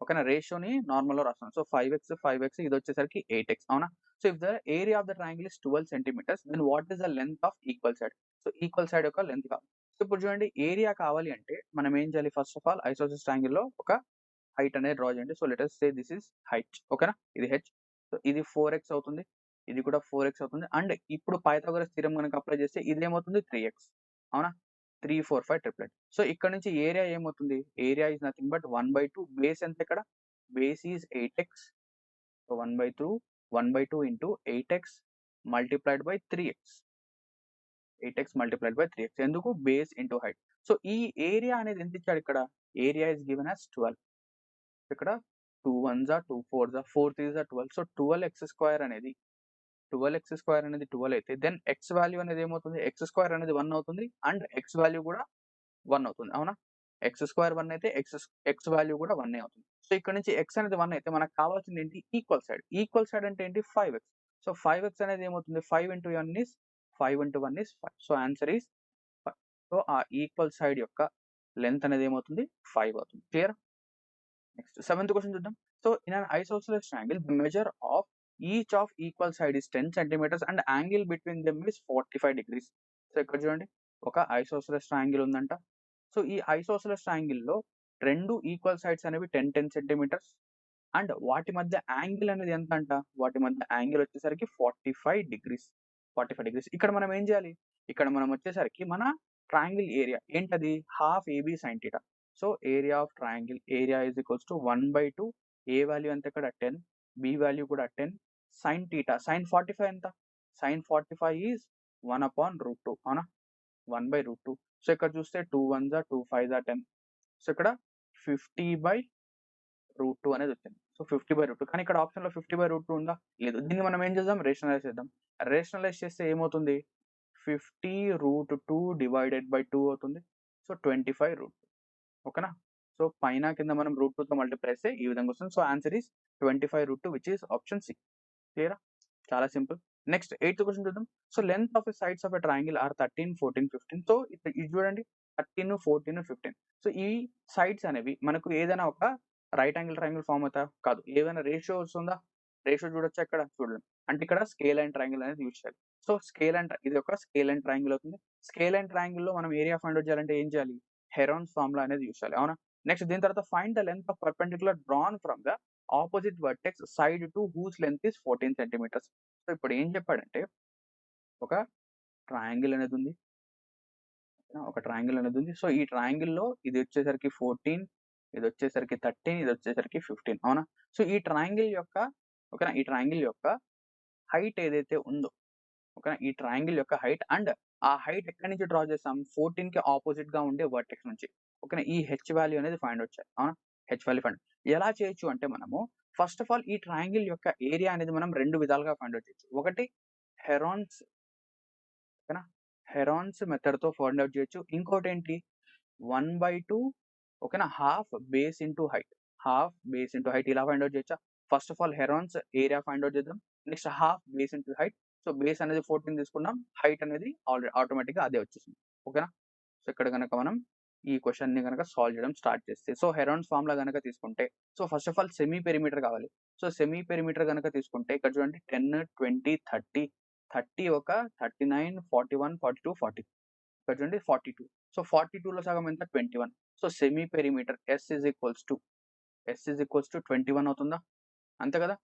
ఓకేనా? రేషియోని నార్మల్‌లో రాస్తున్నాను. సో 5x ఇదొచ్చేసరికి 8x. అవునా? So if the area of the triangle is 12 centimetres then what is the length of equal side? So equal side యొక్క లెంగ్త్ కావాలి. సో ఇప్పుడు చూడండి ఏరియా కావాలి అంటే మనం ఏం చేయాలి? ఫస్ట్ ఆఫ్ ఆల్ ఐసోసెలస్ ట్రయాంగిల్‌లో ఒక హైట్ అనేది డ్రా చేయండి. So let us say this is height. ఓకేనా? ఇది h. సో ఇది 4x అవుతుంది. ఇది కూడా 4x అవుతుంది. అండ్ ఇప్పుడు పైథాగరస్ థీరం గనుక అప్లై చేస్తే ఇదేమవుతుంది? 3x. అవునా? 3, 4, 5 ట్రిప్లెట్. సో ఇక్కడ నుంచి ఏరియా ఏమవుతుంది? Area is nothing but 1/2. Base ఎంత ఇక్కడ? Base is 8x. So 1/2 into 8x multiplied by 3x. 8x multiplied by 3x. ఎందుకు? Base into height. సో ఈ ఏరియా అనేది ఎంత ఇచ్చాడు ఇక్కడ? Area is given as 12. ఇక్కడ 2 1s 2 4s 4 3s 12. So 12x² అనేది 12 అయితే దెన్ x వాల్యూ అనేది ఏమవుతుంది? x² అనేది 1 అవుతుంది. అండ్ x వాల్యూ కూడా 1 అవుతుంది. అవునా? x² 1 అయితే x వాల్యూ కూడా 1 అవుతుంది. సో ఇక్కడ నుంచి x అనేది 1 అయితే మనకు కావాల్సింది ఏంటి? Equal side. ఈక్వల్ సైడ్ అంటే ఏంటి? 5x. సో 5x అనేది ఏమవుతుంది? 5 into 1 is 5 so answer is 5. So ఆ ఈక్వల్ సైడ్ యొక్క లెంత్ అనేది ఏమవుతుంది? 5 అవుతుంది. క్లియర్? నెక్స్ట్ సెవెంత్ క్వెషన్ చూద్దాం. So in an isosceles triangle the measure of each of equal side is 10 centimetres and angle between them is 45 degrees. So ఇక్కడ చూడండి ఒక isosceles triangle ఉందంట. సో ఈ ఐసోసెలస్ ట్రయాంగిల్‌లో 2 ఈక్వల్ సైడ్స్ అనేవి 10 centimetres and వాటి మధ్య యాంగిల్ అనేది ఎంత అంట? వాటి మధ్య యాంగిల్ వచ్చేసరికి 45 డిగ్రీస్. 45 డిగ్రీస్. ఇక్కడ మనం ఏం చేయాలి? ఇక్కడ మనం వచ్చేసరికి మన ట్రయాంగిల్ ఏరియా ఏంటది? Half AB sin θ. So area of triangle area is equals to 1/2. A value ఎంత ఇక్కడ? 10. బి వాల్యూ కూడా 10. sin θ. sin 45 ఎంత? sin 45 is 1/√2. అవునా? 1/√2. సో ఇక్కడ చూస్తే 2 1s 2 5s 10. సో ఇక్కడ 50/√2 అనేది వచ్చింది. సో 50/√2. కానీ ఇక్కడ ఆప్షన్‌లో 50/√2 ఉందా? లేదు. దీన్ని మనం ఏం చేద్దాం? రేషనలైజ్ చేద్దాం. రేషనలైజ్ చేస్తే ఏమవుతుంది? 50√2 డివైడెడ్ బై 2 అవుతుంది. సో 25√2. ఓకేనా? సో పైన కింద మనం √2తో మల్టిప్లై చేస్తే ఈ విధంగా వస్తుంది. So answer is 25√2 which is option C. క్లియరా? చాలా సింపుల్. నెక్స్ట్ ఎయిత్ క్వెషన్ చూద్దాం. So length of the sides of a triangle are 13, 14, 15. So ఇది చూడండి 13, 14, 15. సో ఈ సైడ్స్ అనేవి మనకు ఏదైనా ఒక రైట్ యాంగిల్ ట్రయాంగిల్ ఫార్మ్ అవుతా? కాదు. ఏదైనా రేషియో వస్తుందా? రేషియో చూడొచ్చా ఇక్కడ? చూడలేం. అంటే ఇక్కడ స్కేల్ అండ్ ట్రయాంగిల్ అనేది యూజ్ చేయాలి. సో ఇది ఒక స్కేల్ అండ్ ట్రయాంగిల్ అవుతుంది. స్కేల్ అండ్ ట్రయాంగిల్‌లో మనం ఏరియా ఫైండ్ ఔట్ చేయాలంటే ఏం చేయాలి? హెరాన్స్ ఫార్ములా అనేది యూజ్ చేయాలి. అవునా? నెక్స్ట్ దీని తర్వాత find the length of perpendicular drawn from the opposite vertex side to whose length is 14 centimetres. So ఇప్పుడు ఏం చెప్పాడంటే ఒక ట్రయాంగిల్ అనేది ఉంది. ఒక ట్రయాంగిల్ అనేది ఉంది. సో ఈ ట్రయాంగిల్‌లో ఇది వచ్చేసరికి 14, ఇది వచ్చేసరికి 13, ఇది వచ్చేసరికి 15. అవునా? సో ఈ ట్రయాంగిల్ యొక్క ఓకేనా? ఈ ట్రయాంగిల్ యొక్క హైట్ ఏదైతే ఉందో ఓకేనా? ఈ ట్రయాంగిల్ యొక్క హైట్ అండ్ ఆ హైట్ ఎక్కడి నుంచి డ్రా చేసాం? 14కి ఆపోజిట్‌గా ఉండే వర్టెక్స్ నుంచి. ఓకేనా? ఈ h వాల్యూ అనేది ఫైండ్ ఔట్ చేయాలి. అవునా? h వాల్యూ ఫైండ్ ఎలా చేయొచ్చు అంటే మనము ఫస్ట్ ఆఫ్ ఆల్ ఈ ట్రయాంగిల్ యొక్క ఏరియా అనేది మనం 2 విధాలుగా ఫైండ్ ఔట్ చేయొచ్చు. ఒకటి హెరాన్స్ ఓకేనా? హెరాన్స్ మెథడ్‌తో ఫైండ్ ఔట్ చేయొచ్చు. ఇంకోటేంటి 1/2 ఓకేనా? Half base into height. Half base into height ఇలా ఫైండ్ ఔట్ చేయొచ్చా? First of all Heron's area find out చేద్దాం. Next half base into height. So base అనేది 14 తీసుకున్నాం. హైట్ అనేది ఆటోమేటిక్‌గా అదే వచ్చేసింది. ఓకేనా? సో ఇక్కడ గనక మనం ఈ క్వెషన్‌ని గనక సాల్వ్ చేయడం స్టార్ట్ చేస్తే సో హెరాన్స్ ఫార్ములా గనక తీసుకుంటే so first of all semi perimeter కావాలి. సో సెమీ పెరిమీటర్ గనక తీసుకుంటే ఇక్కడ చూడండి 10, 20, 30, 30 ఒక 39, 41, 42, 40. ఇక్కడ చూడండి 42. సో 42లో సగం ఎంత? 21. So semi perimeter S is equals to 21 అవుతుందా? అంతే కదా?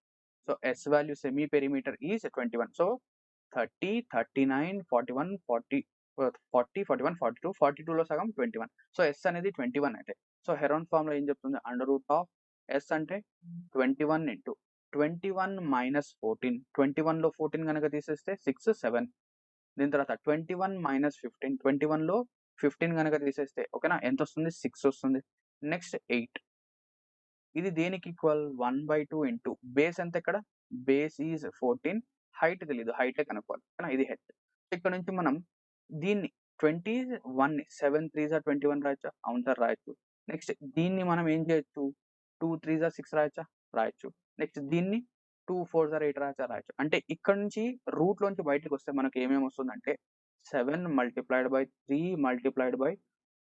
So S value semi perimeter is 21. So 30, 39, 41, 40, 41, 42, 42లో సగం 21. సో S అనేది 21 అయితే సో హెరాన్ ఫార్ములా ఏం చెప్తుంది? √S అంటే 21 ఇంటూ 21 మైనస్ 14, 21లో 14 గనక తీసేస్తే 6, 7. దీని తర్వాత 21 మైనస్ 15, 21లో 15 గనక తీసేస్తే ఓకేనా, ఎంతొస్తుంది? 6 వస్తుంది. నెక్స్ట్ 8. ఇది దేనికి ఈక్వల్? 1/2 ఇంటూ బేస్ ఎంత ఇక్కడ? బేస్ ఈజ్ 14, హైట్ తెలీదు, హైటే కనుక్కోవాలి. ఓకేనా, ఇది హెచ్. ఇక్కడ నుంచి మనం దీన్ని 21 7 3s are 21 రాయొచ్చా? అవును సార్ రాయొచ్చు. నెక్స్ట్ దీన్ని మనం ఏం చేయొచ్చు? 2 3s are 6 రాయొచ్చా? రాయొచ్చు. నెక్స్ట్ దీన్ని 2 4s are 8 రాయొచ్చా? రాయొచ్చు. అంటే ఇక్కడ నుంచి రూట్ లోంచి బయటకు వస్తే మనకి ఏమేమి వస్తుందంటే 7 multiplied by 3 multiplied by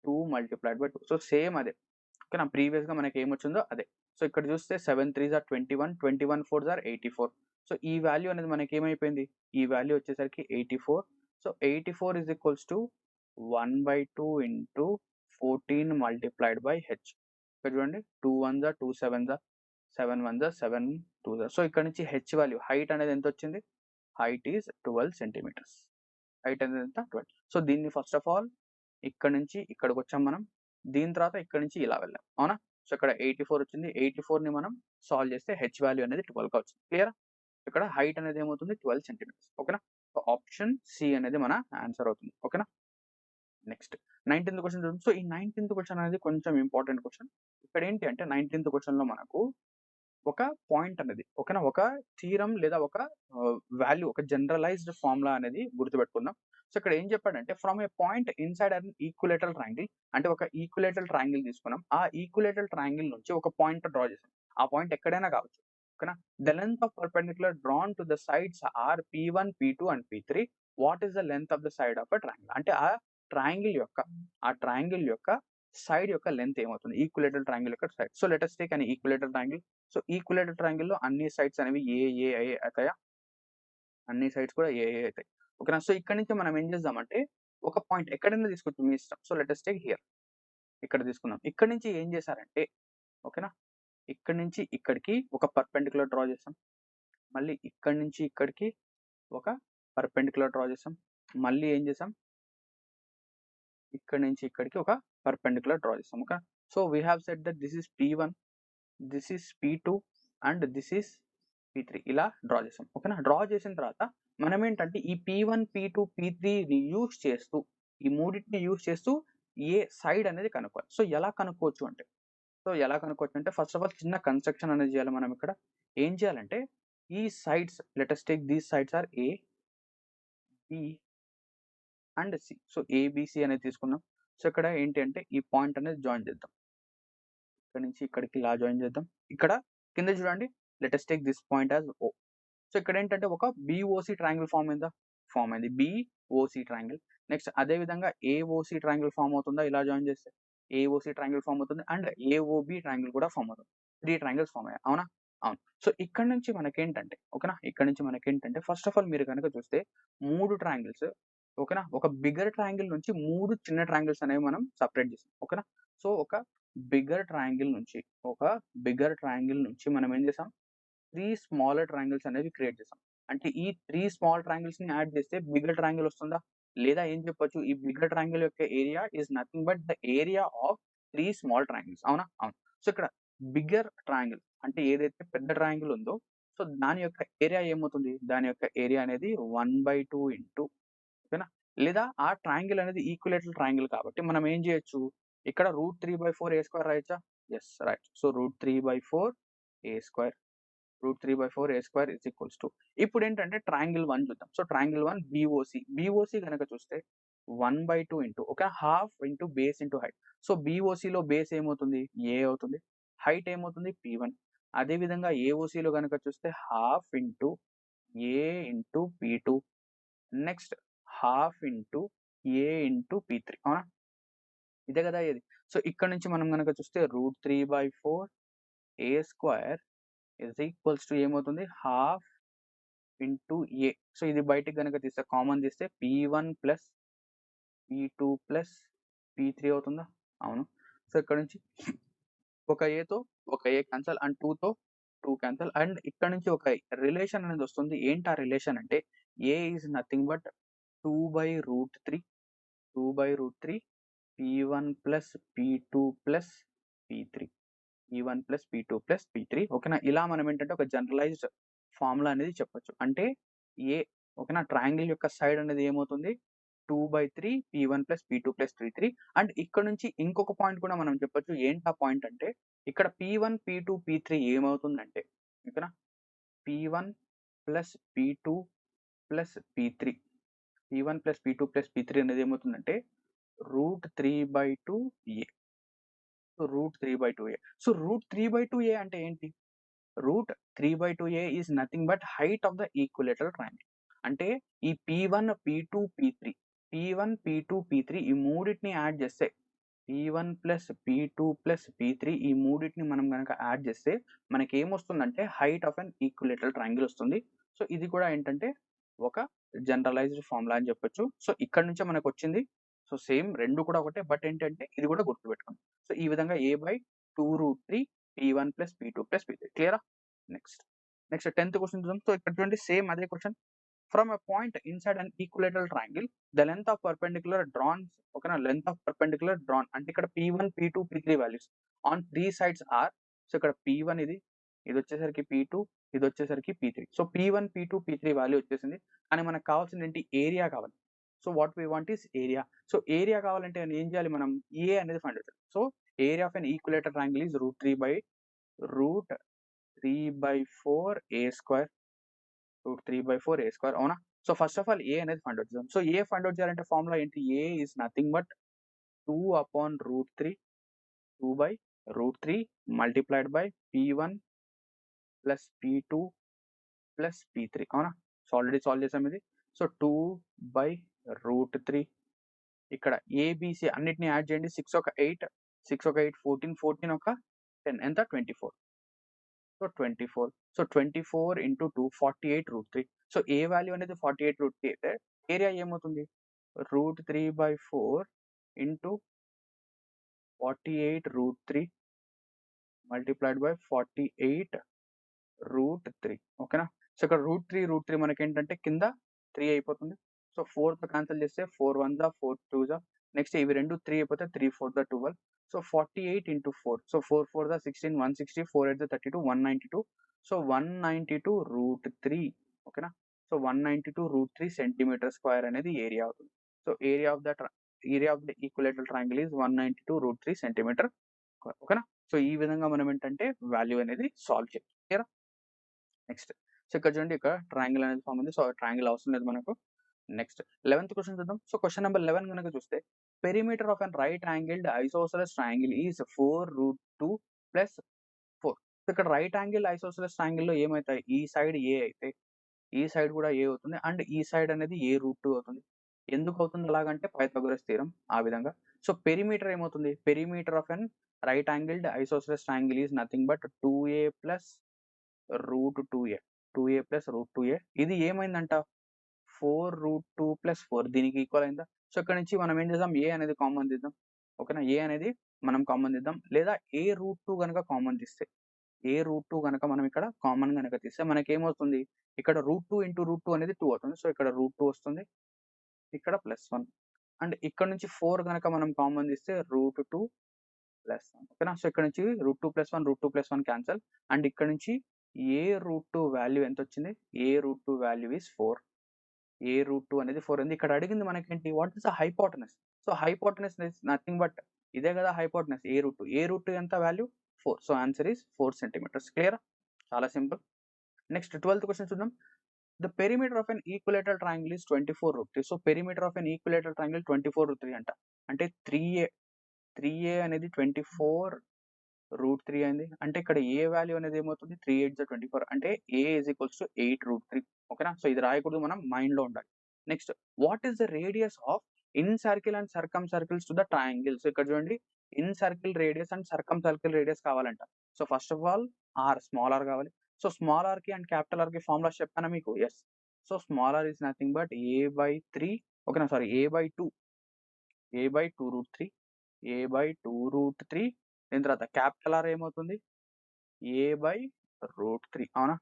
2 multiplied by 2. So same అదే. ఓకేనా, ప్రీవియస్ గా మనకి ఏమొచ్చిందో అదే. సో ఇక్కడ చూస్తే 7 3s are 21, 21 4s are 84. So ఈ వాల్యూ అనేది మనకి ఏమైపోయింది? ఈ వాల్యూ వచ్చేసరికి 84. So 84 is equals to 1/2 into 14 multiplied by h. ఇక్కడ చూడండి 2 1s are 2 7s are 7 1s are 7 2s are. So ఇక్కడ నుంచి h వాల్యూ, హైట్ అనేది ఎంత వచ్చింది? Height is 12 centimetres. హైట్ అనేది ఎంత? 12. సో దీన్ని ఫస్ట్ ఆఫ్ ఆల్ ఇక్కడ నుంచి ఇక్కడికి వచ్చాం మనం. దీని తర్వాత ఇక్కడ నుంచి ఇలా వెళ్ళాం, అవునా? సో ఇక్కడ 84 వచ్చింది. 84ని మనం సాల్వ్ చేస్తే h వాల్యూ అనేది 12 గా వచ్చింది. క్లియర్? ఇక్కడ హైట్ అనేది ఏమవుతుంది? 12 సెంటీమీటర్స్. ఓకేనా? సో ఆప్షన్ సి అనేది మన ఆన్సర్ అవుతుంది. ఓకేనా? నెక్స్ట్ 19th క్వశ్చన్ చూడండి. సో ఈ 19th క్వశ్చన్ అనేది కొంచెం ఇంపార్టెంట్ క్వశ్చన్. ఇక్కడ ఏంటి అంటే 19th క్వశ్చన్ లో మనకు ఒక పాయింట్ అనేది ఓకేనా, ఒక థీరం లేదా ఒక వాల్యూ, ఒక జనరలైజ్డ్ ఫార్ములా అనేది గుర్తుపెట్టుకుందాం. సో ఇక్కడ ఏం చెప్పాడంటే from A point inside an equilateral triangle, అంటే ఒక ఈక్విలేటరల్ ట్రయాంగిల్ తీసుకున్నాం. ఆ ఈక్విలేటరల్ ట్రయాంగిల్ నుంచి ఒక పాయింట్ డ్రా చేసాం. ఆ పాయింట్ ఎక్కడైనా కావచ్చు. ఓకేనా, the length of perpendicular drawn to the sides are P1 P2 and P3. What is the length of the side of a triangle? అంటే ఆ ట్రయాంగిల్ యొక్క సైడ్ యొక్క లెంత్ ఏమవుతుంది? ఈక్విలేటరల్ ట్రయాంగిల్ యొక్క side. So let us take an equilateral triangle. So equilateral triangle లో అన్ని sides అనేవి ఏ అవుతాయా? అన్ని సైడ్స్ కూడా ఏ అవుతాయి. ఓకేనా, సో ఇక్కడ నుంచి మనం ఏం చేద్దామంటే ఒక పాయింట్ ఎక్కడైనా తీసుకోవచ్చు, మీ ఇష్టం. So let us take here, ఇక్కడ తీసుకుందాం. ఇక్కడ నుంచి ఏం చేశారంటే ఓకేనా, ఇక్కడ నుంచి ఇక్కడికి ఒక పర్పెండిక్యులర్ డ్రా చేసాం. మళ్ళీ ఇక్కడ నుంచి ఇక్కడికి ఒక పర్పెండిక్యులర్ డ్రా చేసాం. మళ్ళీ ఏం చేసాం? ఇక్కడ నుంచి ఇక్కడికి ఒక పర్పెండిక్యులర్ డ్రా చేసాం. Okay, so we have set that this is P1, this is P2 and this is P3. ఇలా డ్రా చేసాం. ఓకేనా, డ్రా చేసిన తర్వాత మనం ఏంటంటే ఈ P1 P2 P3ని యూస్ చేస్తూ, ఈ మూడింటిని యూస్ చేస్తూ ఏ సైడ్ అనేది కనుక్కోవాలి. సో ఎలా కనుక్కోవచ్చు అంటే ఫస్ట్ ఆఫ్ ఆల్ చిన్న కన్స్ట్రక్షన్ అనేది చేయాలి. మనం ఇక్కడ ఏం చేయాలంటే ఈ sides, let us take these sides are A, B and C. So ABC అనేది తీసుకున్నాం. సో ఇక్కడ ఏంటి అంటే ఈ పాయింట్ అనేది జాయిన్ చేద్దాం. ఇక్కడ నుంచి ఇక్కడికి ఇలా జాయిన్ చేద్దాం. ఇక్కడ కింద చూడండి, let us take this point as O. So ఇక్కడ ఏంటంటే ఒక BOC ట్రయాంగిల్ ఫామ్ అయింది. BOC triangle. నెక్స్ట్ అదే విధంగా AOC ట్రయాంగిల్ ఫామ్ అవుతుందా? ఇలా జాయిన్ చేస్తే AOC ట్రయాంగిల్ ఫామ్ అవుతుంది అండ్ AOB ట్రయాంగిల్ కూడా ఫామ్ అవుతుంది. 3 ట్రయాంగిల్స్ ఫామ్ అయ్యాయి, అవునా? అవును. సో ఇక్కడ నుంచి మనకేంటంటే ఓకేనా, ఇక్కడ నుంచి మనకేంటంటే ఫస్ట్ ఆఫ్ ఆల్ మీరు కనుక చూస్తే 3 ట్రయాంగిల్స్ ఓకేనా, ఒక బిగ్గర్ ట్రయాంగిల్ నుంచి 3 చిన్న ట్రయాంగిల్స్ అనేవి మనం సెపరేట్ చేసాం. ఓకేనా, సో ఒక బిగ్గర్ ట్రయాంగిల్ నుంచి మనం ఏం చేసాం? 3 స్మాలర్ ట్రయాంగిల్స్ అనేవి క్రియేట్ చేసాం. అంటే ఈ 3 స్మాల్ ట్రయాంగిల్స్ ని యాడ్ చేస్తే బిగ్గర్ ట్రయాంగిల్ వస్తుందా? లేదా ఏం చెప్పొచ్చు? ఈ బిగ్గర్ ట్రయాంగిల్ యొక్క area is nothing but the area of 3 small triangles, అవునా? అవును. సో ఇక్కడ బిగ్గర్ ట్రయాంగిల్ అంటే ఏదైతే పెద్ద ట్రయాంగిల్ ఉందో, సో దాని యొక్క ఏరియా ఏమవుతుంది? దాని యొక్క ఏరియా అనేది 1/2 ఇంటూ ఓకేనా, లేదా ఆ ట్రయాంగిల్ అనేది ఈక్విలేటరల్ ట్రయాంగిల్ కాబట్టి మనం ఏం చేయొచ్చు? ఇక్కడ √3/4 a స్క్వేర్ రాయొచ్చా? Yes, right. So √3/4 a square, √3/4 a square is equals to, ఇప్పుడు ఏంటంటే ట్రయాంగిల్ 1 చూద్దాం. సో ట్రయాంగిల్ 1 BOC కనుక చూస్తే 1/2 ఇంటూ ఒక half into base into height. So BOCలో బేస్ ఏమవుతుంది? A అవుతుంది. హైట్ ఏమవుతుంది? P1. అదే విధంగా AOCలో కనుక చూస్తే half into A into P2, next half into A into P3, అవునా? ఇదే కదా ఇది. సో ఇక్కడ నుంచి మనం కనుక చూస్తే √3/4 a square is equals to ఏమవుతుంది? Half into A. సో ఇది బయటికి కనుక తీస్తే, కామన్ తీస్తే P1 plus P2 plus P3 అవుతుందా? అవును. సో ఇక్కడ నుంచి ఒక ఏతో ఒక ఏ క్యాన్సల్ అండ్ 2తో 2 క్యాన్సల్ అండ్ ఇక్కడ నుంచి ఒక రిలేషన్ అనేది వస్తుంది. ఏంటి ఆ రిలేషన్ అంటే A is nothing but 2/√3 P1 plus P2 plus P3. P1 plus P2 plus P3 ఓకేనా. ఇలా మనం ఏంటంటే ఒక జనరలైజ్డ్ ఫార్ములా అనేది చెప్పొచ్చు. అంటే ఏ ఓకేనా ట్రయాంగిల్ యొక్క సైడ్ అనేది ఏమవుతుంది 2/3 P1 plus P2 plus P3 and ఇక్కడ నుంచి ఇంకొక పాయింట్ కూడా మనం చెప్పొచ్చు. ఏంటి ఆ పాయింట్ అంటే ఇక్కడ P1, P2, P3 ఏమవుతుందంటే ఓకేనా P1 plus P2 plus P3 P1 plus P2 plus P3 అనేది ఏమవుతుందంటే √3/2a. So √3/2a. So √3/2a అంటే ఏంటి? √3/2a is nothing but height of the equilateral triangle. అంటే ఈ P1, P2, P3, P1, P2, P3 ఈ మూడిటిని add చేస్తే P1 plus P2 plus P3 ఈ మూడిటిని మనం గనక యాడ్ చేస్తే మనకేమొస్తుందంటే height of an equilateral triangle వస్తుంది. సో ఇది కూడా ఏంటంటే ఒక జనరలైజ్డ్ ఫార్ములా అని చెప్పొచ్చు. సో ఇక్కడ నుంచే మనకొచ్చింది. సో సేమ్ 2 కూడా ఒకటే. బట్ ఏంటంటే ఇది కూడా గుర్తుపెట్టుకోండి. సో ఈ విధంగా a/2√3 P1 plus P2 plus P3 క్లియరా? నెక్స్ట్ 10th క్వెషన్ చూద్దాం. సో ఇక్కడ చూడండి సేమ్ అదే question. From a point inside an equilateral triangle, the length of perpendicular drawn ఓకేనా లెంత్ ఆఫ్ పర్పెండిక్యులర్ డ్రాన్ అంటే ఇక్కడ P1, P2, P3 values on 3 sides are. So ఇక్కడ P1 ఇది వచ్చేసరికి P2 ఇది వచ్చేసరికి P3. So P1, P2, P3 value వచ్చేసింది. కానీ మనకు కావాల్సింది ఏంటి ఏరియా కావాలి. So what we want is area. So area కావాలంటే ఏం చేయాలి మనం ఏ అనేది find out. So area of an equilateral triangle is √3/4a². √3/4a² అవునా. So first of all a అనేది ఫైండ్ అవుట్ చేద్దాం. సో ఏ ఫైండ్ అవుట్ చేయాలంటే formula ఏంటి? A is nothing but 2/√3 2/√3 multiplied by P1 plus P2 plus P3 అవునా. So already solve చేసాం ఇది. So 2/√3 ఇక్కడ ABC అన్నిటిని యాడ్ చేయండి. 6 ఒక 8 6 ఒక 8 14 14 ఒక 10 ఎంత 24. So 24. So 24 into 2 48√3. So A value అనేది 48√3 అయితే ఏరియా ఏమవుతుంది √3/4 ఇంటూ 48√3 మల్టిప్లైడ్ బై 48√3 ఓకేనా. సో ఇక్కడ √3 మనకేంటంటే కింద 3 అయిపోతుంది. సో 4తో క్యాన్సిల్ చేస్తే 4 1 4 2 నెక్స్ట్ ఇవి రెండు 3 అయిపోతే 3 4 12. So 48 into 4. సో 4 4 16 160 4 8 32 192. సో 192√3 ఓకేనా. సో 192√3 సెంటీమీటర్ స్క్వేర్ అనేది ఏరియా అవుతుంది. So area of the equilateral triangle is 192√3 centimetre square ఓకేనా. సో ఈ విధంగా మనం ఏంటంటే వాల్యూ అనేది సాల్వ్ చేయాలి. క్లియరా? నెక్స్ట్ సో ఇక్కడ చూడండి ఇక్కడ ట్రయాంగిల్ అనేది ఫామ్ ఉంది. సో ట్రయాంగిల్ అవసరం లేదు మనకు. నెక్స్ట్ 11th క్వెషన్ చూద్దాం. సో క్వెషన్ నెంబర్ 11 గనుక చూస్తే perimeter of an right angled isosceles triangle is 4√2 plus 4. So ఇక్కడ రైట్ యాంగిల్ ఐసోసెలస్ ట్రయాంగిల్ లో ఏమవుతాయి ఈ సైడ్ ఏ అయితే ఈ సైడ్ కూడా ఏ అవుతుంది అండ్ ఈ సైడ్ అనేది a√2 అవుతుంది. ఎందుకు అవుతుంది అలాగంటే పైథాగోరస్ థీరం ఆ విధంగా. సో పెరిమీటర్ ఏమవుతుంది perimeter of an right angled isosceles triangle is nothing but 2a plus √2a 2a plus √2a. ఇది ఏమైందంట 4√2 ప్లస్ 4 దీనికి ఈక్వల్ అయిందా. సో ఇక్కడ నుంచి మనం ఏం చేద్దాం ఏ అనేది కామన్ తీద్దాం ఓకేనా. ఏ అనేది మనం కామన్ తీద్దాం లేదా a√2 గనక కామన్ తీస్తే a√2 గనక మనం ఇక్కడ కామన్ గనక తీస్తే మనకేమవుతుంది ఇక్కడ √2 ఇంటూ √2 అనేది 2 అవుతుంది. సో ఇక్కడ √2 వస్తుంది ఇక్కడ +1 అండ్ ఇక్కడ నుంచి 4 గనక మనం కామన్ తీస్తే √2 +1 ఓకేనా. సో ఇక్కడ నుంచి √2 +1 √2 +1 క్యాన్సల్ అండ్ ఇక్కడ నుంచి a√2 వాల్యూ ఎంత వచ్చింది a√2 వాల్యూ ఈస్ 4. a√2 అనేది 4 ఉంది. ఇక్కడ అడిగింది మనకేంటి what is the hypotenuse. So hypotenuse is nothing but ఇదే కదా హైపోటెనస్ a√2 ఎంత value 4. So answer is 4 centimetres. Clear చాలా సింపుల్. నెక్స్ట్ 12th క్వెషన్ చూద్దాం. The perimeter of an equilateral triangle is 24√3. So perimeter of an equilateral triangle 24√3 అంట. అంటే 3a అనేది 24√3 అయింది. అంటే ఇక్కడ ఏ వాల్యూ అనేది ఏమవుతుంది 3 8 24 అంటే a ఈజ్ ఈక్వల్స్ టు 8√3 ఓకేనా. సో ఇది రాయకూడదు మనం మైండ్ లో ఉండాలి. Next what is the radius of incircle and circumcircles to the triangle. So ఇక్కడ చూడండి incircle radius and circumcircle radius కావాలంట. So first of all small r కావాలి. సో స్మాల్ ఆర్ కి and capital r కి formulas చెప్పానా మీకు. Yes. So small are is nothing but a/3 ఓకేనా sorry a/2 a/2√3 దీని తర్వాత capital are ఏమవుతుంది a/√3 అవునా.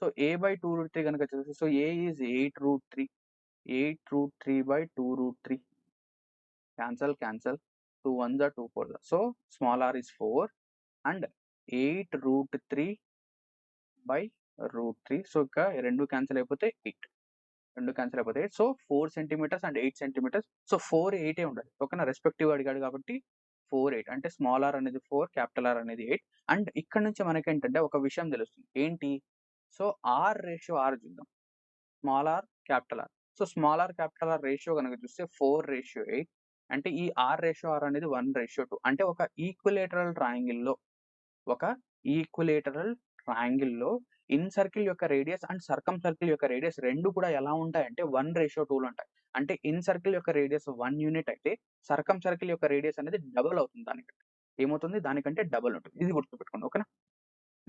సో a/2√3 కనుక చూస్తే so a is 8√3 8√3/2√3 cancel 2 1 2 4. So small are is 4 and 8√3/√3. So, ఇక 2 క్యాన్సెల్ అయిపోతే 8. 2 క్యాన్సెల్ అయిపోతాయి. So, 4 centimetres and 8 centimetres. So, 4, 8 ఉండాలి. ఓకేనా? రెస్పెక్టివ్‌గా అడిగాడు కాబట్టి 4, 8 అంటే స్మాల్ ఆర్ అనేది 4, క్యాపిటల్ ఆర్ అనేది 8. అండ్ ఇక్కడ నుంచి మనకేంటంటే ఒక విషయం తెలుస్తుంది. ఏంటి? సో, ఆర్ చూద్దాం. Small R, capital R. So, small R, capital R ratio గనక చూస్తే 4:8. అంటే ఈ ఆర్ అనేది 1:2. అంటే ఒక ఈక్విలేటరల్ ట్రయాంగిల్‌లో ఇన్ సర్కిల్ యొక్క రేడియస్ అండ్ సర్కమ్ సర్కిల్ యొక్క రేడియస్ 2 కూడా ఎలా ఉంటాయంటే 1:2లో ఉంటాయి. అంటే ఇన్ సర్కిల్ యొక్క రేడియస్ 1 యూనిట్ అయితే సర్కమ్ సర్కిల్ యొక్క రేడియస్ అనేది డబుల్ అవుతుంది దానికంటే. ఏమవుతుంది? దానికంటే డబుల్ ఉంటుంది. ఇది గుర్తుపెట్టుకోండి. ఓకేనా?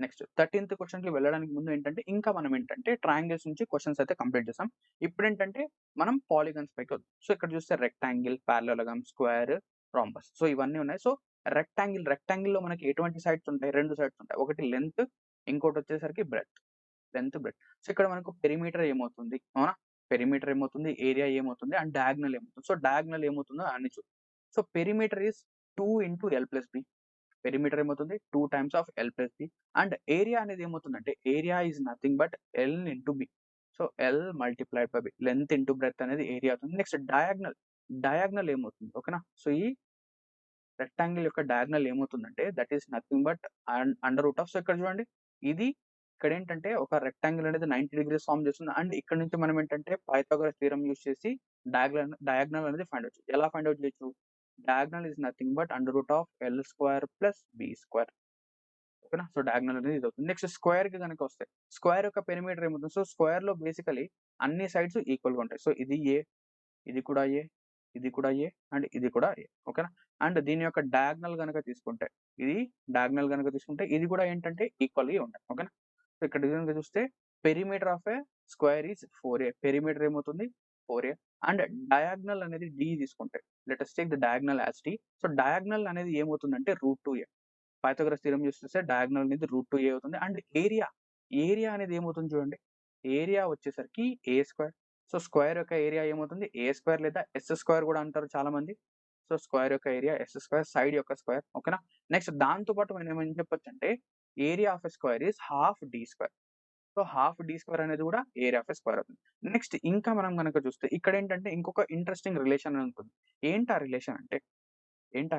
నెక్స్ట్ 13థ్ క్వెషన్‌కి వెళ్ళడానికి ముందు ఏంటంటే, ఇంకా మనం ఏంటంటే ట్రయాంగిల్స్ నుంచి క్వెషన్స్ అయితే కంప్లీట్ చేసాం. ఇప్పుడేంటంటే మనం పాలిగాన్స్ పైకి వద్దాం. సో, ఇక్కడ చూస్తే రెక్టాంగిల్, పారలెలోగ్రామ్, స్క్వేర్, రాంబస్. సో, ఇవన్నీ ఉన్నాయి. సో, రెక్టాంగిల్‌లో మనకి ఎటువంటి సైడ్స్ ఉంటాయి? 2 సైడ్స్ ఉంటాయి. ఒకటి లెంత్, ఇంకోటొచ్చేసరికి బ్రెడ్త్. Length, breadth. సో, ఇక్కడ మనకు పెరిమీటర్ ఏమవుతుంది? అవునా? పెరిమీటర్ ఏమవుతుంది? ఏరియా ఏమవుతుంది? అండ్ డయాగ్నల్ ఏమవుతుంది? సో, డయాగ్నల్ ఏమవుతుందో అన్ని చూద్దాం. So, perimeter is 2 into L+B. Perimeter ఏమవుతుంది? 2 times of L+B. And area అనేది ఏమవుతుందంటే, area is nothing but L into B. So, L multiplied by B. Length into breadth అనేది area అవుతుంది. Next diagonal ఏమవుతుంది? ఓకేనా? సో, ఈ రెక్టాంగిల్ యొక్క diagonal ఏమవుతుందంటే, that is nothing but under root of. So, ఇక్కడ చూడండి. ఇది ఇక్కడేంటంటే ఒక రెక్టాంగిల్ అనేది 90 డిగ్రీస్ ఫార్మ్ చేస్తుంది. అండ్ ఇక్కడ నుంచి మనం ఏంటంటే పైథాగరస్ థీరమ్ యూజ్ చేసి డయాగ్నల్ అనేది ఫైండ్ అవుట్ చేయొచ్చు. ఎలా ఫైండ్ అవుట్ చేయొచ్చు? Diagonal is nothing but under root of L² plus B². ఓకేనా? సో, డయాగ్నల్ అనేది ఇదవుతుంది. నెక్స్ట్ స్క్వేర్‌కి గనక వస్తే, స్క్వేర్ యొక్క పెరిమీటర్ ఏమవుతుంది? సో, స్క్వేర్‌లో బేసికల్లీ అన్ని సైడ్స్ ఈక్వల్‌గా ఉంటాయి. సో, ఇది ఏ, ఇది కూడా ఏ, ఇది కూడా ఏ, అండ్ ఇది కూడా ఏ. ఓకేనా? అండ్ దీని యొక్క డయాగ్నల్ గనక తీసుకుంటే, ఇది కూడా ఏంటంటే ఈక్వల్‌గా ఉంటాయి. ఓకేనా? సో, ఇక్కడ గనక చూస్తే perimeter of a square is 4a. Perimeter ఏమవుతుంది? 4a. అండ్ డయాగ్నల్ అనేది d తీసుకుంటే, let us take the diagonal as d. So, diagonal అనేది ఏమవుతుందంటే √2a. పైథాగరస్ థీరమ్ యూజ్ చేస్తే డయాగ్నల్ అనేది √2a అవుతుంది. అండ్ ఏరియా అనేది ఏమవుతుంది చూడండి. ఏరియా వచ్చేసరికి a². సో, స్క్వేర్ యొక్క ఏరియా ఏమవుతుంది? a² లేదా s² కూడా అంటారు చాలా మంది. సో, స్క్వేర్ యొక్క ఏరియా s², సైడ్ యొక్క స్క్వేర్. ఓకేనా? నెక్స్ట్ దాంతో పాటు మనం ఏం చెప్పొచ్చంటే, area of a square is half d². So, half d² అనేది కూడా ఏరియా ఆఫ్ ఎ స్క్వేర్ అవుతుంది. నెక్స్ట్ ఇంకా మనం గనక చూస్తే ఇక్కడేంటంటే ఇంకొక ఇంట్రెస్టింగ్ రిలేషన్ అని ఉంటుంది. ఏంటా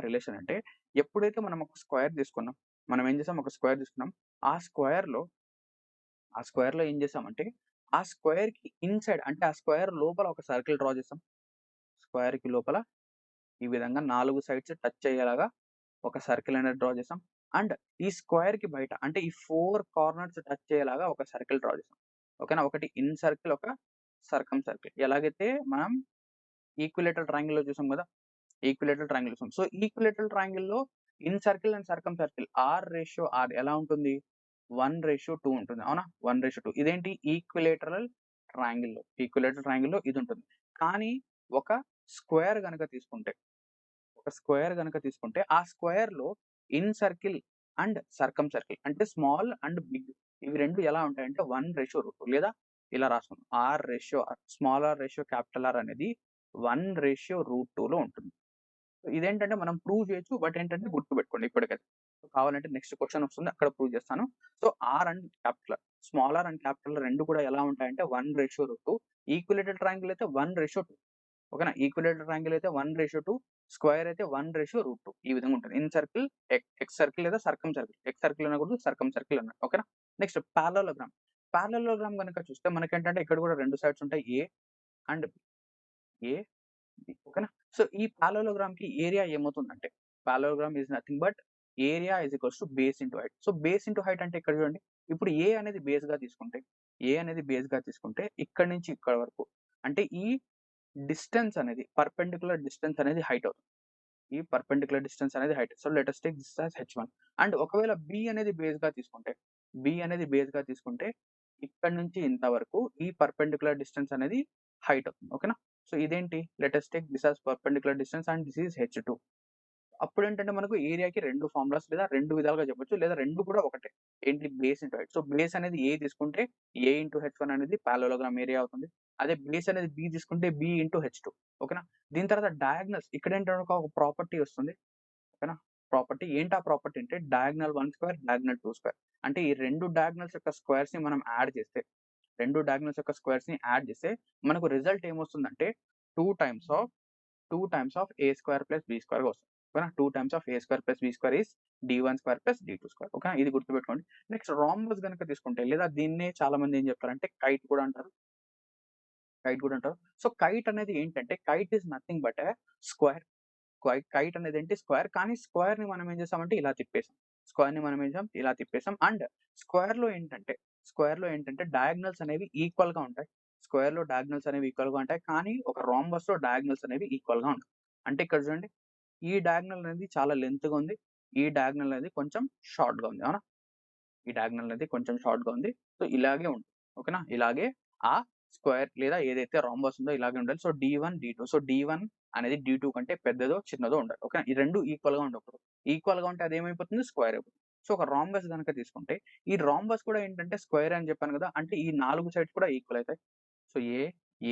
రిలేషన్ అంటే ఎప్పుడైతే మనం ఒక స్క్వేర్ తీసుకున్నాం, మనం ఏం చేసాం? ఒక స్క్వేర్ తీసుకున్నాం. ఆ స్క్వేర్‌లో ఏం చేసామంటే, ఆ స్క్వేర్‌కి ఇన్‌సైడ్ అంటే ఆ స్క్వేర్ లోపల ఒక సర్కిల్ డ్రా చేసాం. స్క్వేర్‌కి లోపల ఈ విధంగా 4 సైడ్స్ టచ్ అయ్యేలాగా ఒక సర్కిల్ అనేది డ్రా చేసాం. అండ్ ఈ స్క్వేర్‌కి బయట అంటే ఈ 4 కార్నర్స్ టచ్ అయ్యేలాగా ఒక సర్కిల్ డ్రా చేసాం. ఓకేనా? ఒకటి ఇన్ సర్కిల్, ఒక సర్కమ్ సర్కిల్. ఎలాగైతే మనం ఈక్విలేటరల్ ట్రయాంగిల్‌లో చూసాం కదా! ఈక్విలేటరల్ ట్రయాంగిల్ చూసాం. సో, ఈక్విలేటరల్ ట్రయాంగిల్‌లో incircle and circumcircle R:R ఎలా ఉంటుంది? 1:2 ఉంటుంది. అవునా? 1:2. ఇదేంటి? ఈక్విలేటరల్ ట్రయాంగిల్‌లో ఇదుంటుంది. కానీ ఒక స్క్వేర్ గనక తీసుకుంటే ఆ స్క్వేర్‌లో incircle and circumcircle అంటే స్మాల్ అండ్ బిగ్ ఇవి 2 ఎలా ఉంటాయంటే 1:2 లేదా ఇలా రాసుకుందాం. R:R. Small r ratio capital R అనేది 1:2లో ఉంటుంది. ఇదేంటంటే మనం ప్రూవ్ చేయొచ్చు. బట్ ఏంటంటే గుర్తుపెట్టుకోండి ఇప్పటికైతే. సో, కావాలంటే నెక్స్ట్ క్వెషన్ వస్తుంది. అక్కడ ప్రూవ్ చేస్తాను. So, small R and capital R 2 కూడా ఎలా ఉంటాయంటే 1:2. ఈక్విలేటరల్ ట్రయాంగిల్ అయితే 1:2. ఓకేనా? ఈక్విలేటరల్ ట్రయాంగిల్ అయితే 1:2, స్క్వేర్ అయితే 1:2. ఈ విధంగా ఉంటుంది. ఇన్ సర్కిల్, ఎక్స్ సర్కిల్ లేదా సర్కమ్ సర్కిల్. ఎక్స్ సర్కిల్ అనకూడదు, సర్కమ్ సర్కిల్ అన్నాడు. ఓకేనా? నెక్స్ట్ పారలెలోగ్రామ్ గనక చూస్తే మనకేంటంటే ఇక్కడ కూడా 2 సైడ్స్ ఉంటాయి. And a, b. ఓకేనా? సో, ఈ పారలెలోగ్రామ్‌కి ఏరియా ఏమవుతుందంటే, parallelogram is nothing but area is equals to base into height. So, base into height అంటే ఇక్కడ చూడండి. ఇప్పుడు ఏ అనేది బేస్‌గా తీసుకుంటే ఇక్కడి నుంచి ఇక్కడి వరకు అంటే ఈ పర్పెండిక్యులర్ డిస్టెన్స్ అనేది హైట్ అవుతుంది. So, let us take this as h1. And ఒకవేళ బి అనేది బేస్‌గా తీసుకుంటే ఇక్కడి నుంచి ఇంత వరకు ఈ పర్పెండిక్యులర్ డిస్టెన్స్ అనేది హైట్ అవుతుంది. ఓకేనా? సో, ఇదేంటి? Let us take this as perpendicular distance and this is h2. అప్పుడేంటంటే మనకు ఏరియాకి 2 ఫార్ములాస్ లేదా 2 విధాలుగా చెప్పొచ్చు. లేదా 2 కూడా ఒకటే. ఏంటి? Base into height. So, base అనేది ఏ తీసుకుంటే a ఇంటూ h1 అనేది పారలెలోగ్రామ్ ఏరియా అవుతుంది. అదే బేస్ అనేది b తీసుకుంటే b ఇంటూ h2. ఓకేనా? దీని తర్వాత డయాగ్నల్స్ ఇక్కడేంటంటే ఒక ప్రాపర్టీ వస్తుంది. ఓకేనా? ప్రాపర్టీ. ఏంటి ఆ ప్రాపర్టీ అంటే డయాగ్నల్ 1 స్క్వేర్, డయాగ్నల్ 2 స్క్వేర్. అంటే ఈ 2 డయాగ్నల్స్ యొక్క స్క్వేర్స్‌ని మనం యాడ్ చేస్తే, 2 డయాగ్నల్స్ యొక్క స్క్వేర్స్‌ని యాడ్ చేస్తే మనకు రిజల్ట్ ఏమొస్తుందంటే 2 times of 2 times of a square plus b స్క్వేర్‌గా వస్తుంది. ఓకేనా? 2 times of a square plus b square is d one square plus d two square. ఓకేనా? ఇది గుర్తుపెట్టుకోండి. నెక్స్ట్ రాంబస్ గనుక తీసుకుంటే లేదా దీన్నే చాలా మంది ఏం చెప్తారంటే కైట్ కూడా అంటారు. కైట్ కూడా అంటారు. సో కైట్ అనేది ఏంటంటే kite is nothing but a square. Kite అనేది ఏంటి స్క్వేర్. కానీ స్క్వేర్‌ని మనం ఏం చేసామంటే ఇలా తిప్పేసాం. స్క్వేర్‌ని మనం ఏం చేసాం ఇలా తిప్పేసాం. అండ్ స్క్వేర్‌లో ఏంటంటే డయాగ్నల్స్ అనేవి ఈక్వల్‌గా ఉంటాయి. స్క్వేర్‌లో డయాగ్నల్స్ అనేవి ఈక్వల్‌గా ఉంటాయి. కానీ ఒక రాంబస్‌లో డయాగ్నల్స్ అనేవి ఈక్వల్‌గా ఉంటాయి. అంటే ఇక్కడ చూడండి ఈ డయాగ్నల్ అనేది చాలా లెంగ్త్‌గా ఉంది. ఈ డయాగ్నల్ అనేది కొంచెం షార్ట్‌గా ఉంది. అవునా? ఈ డయాగ్నల్ అనేది కొంచెం షార్ట్‌గా ఉంది. సో ఇలాగే ఉంటుంది. ఓకేనా? ఇలాగే ఆ స్క్వేర్ లేదా ఏదైతే రాంబస్ ఉందో ఇలాగే ఉండాలి. So D one, డి2. సో డి1 అనేది డి2 కంటే పెద్దదో, చిన్నదో ఉండాలి. ఓకేనా? ఈ 2 ఈక్వల్‌గా ఉండకూడదు. ఈక్వల్‌గా ఉంటే అదేమైపోతుంది స్క్వేర్ అయిపోతుంది. సో ఒక రాంబస్ గనుక తీసుకుంటే ఈ రాంబస్ కూడా ఏంటంటే స్క్వేర్ అని చెప్పాను కదా! అంటే ఈ 4 సైడ్స్ కూడా ఈక్వల్ అయితాయి. So A,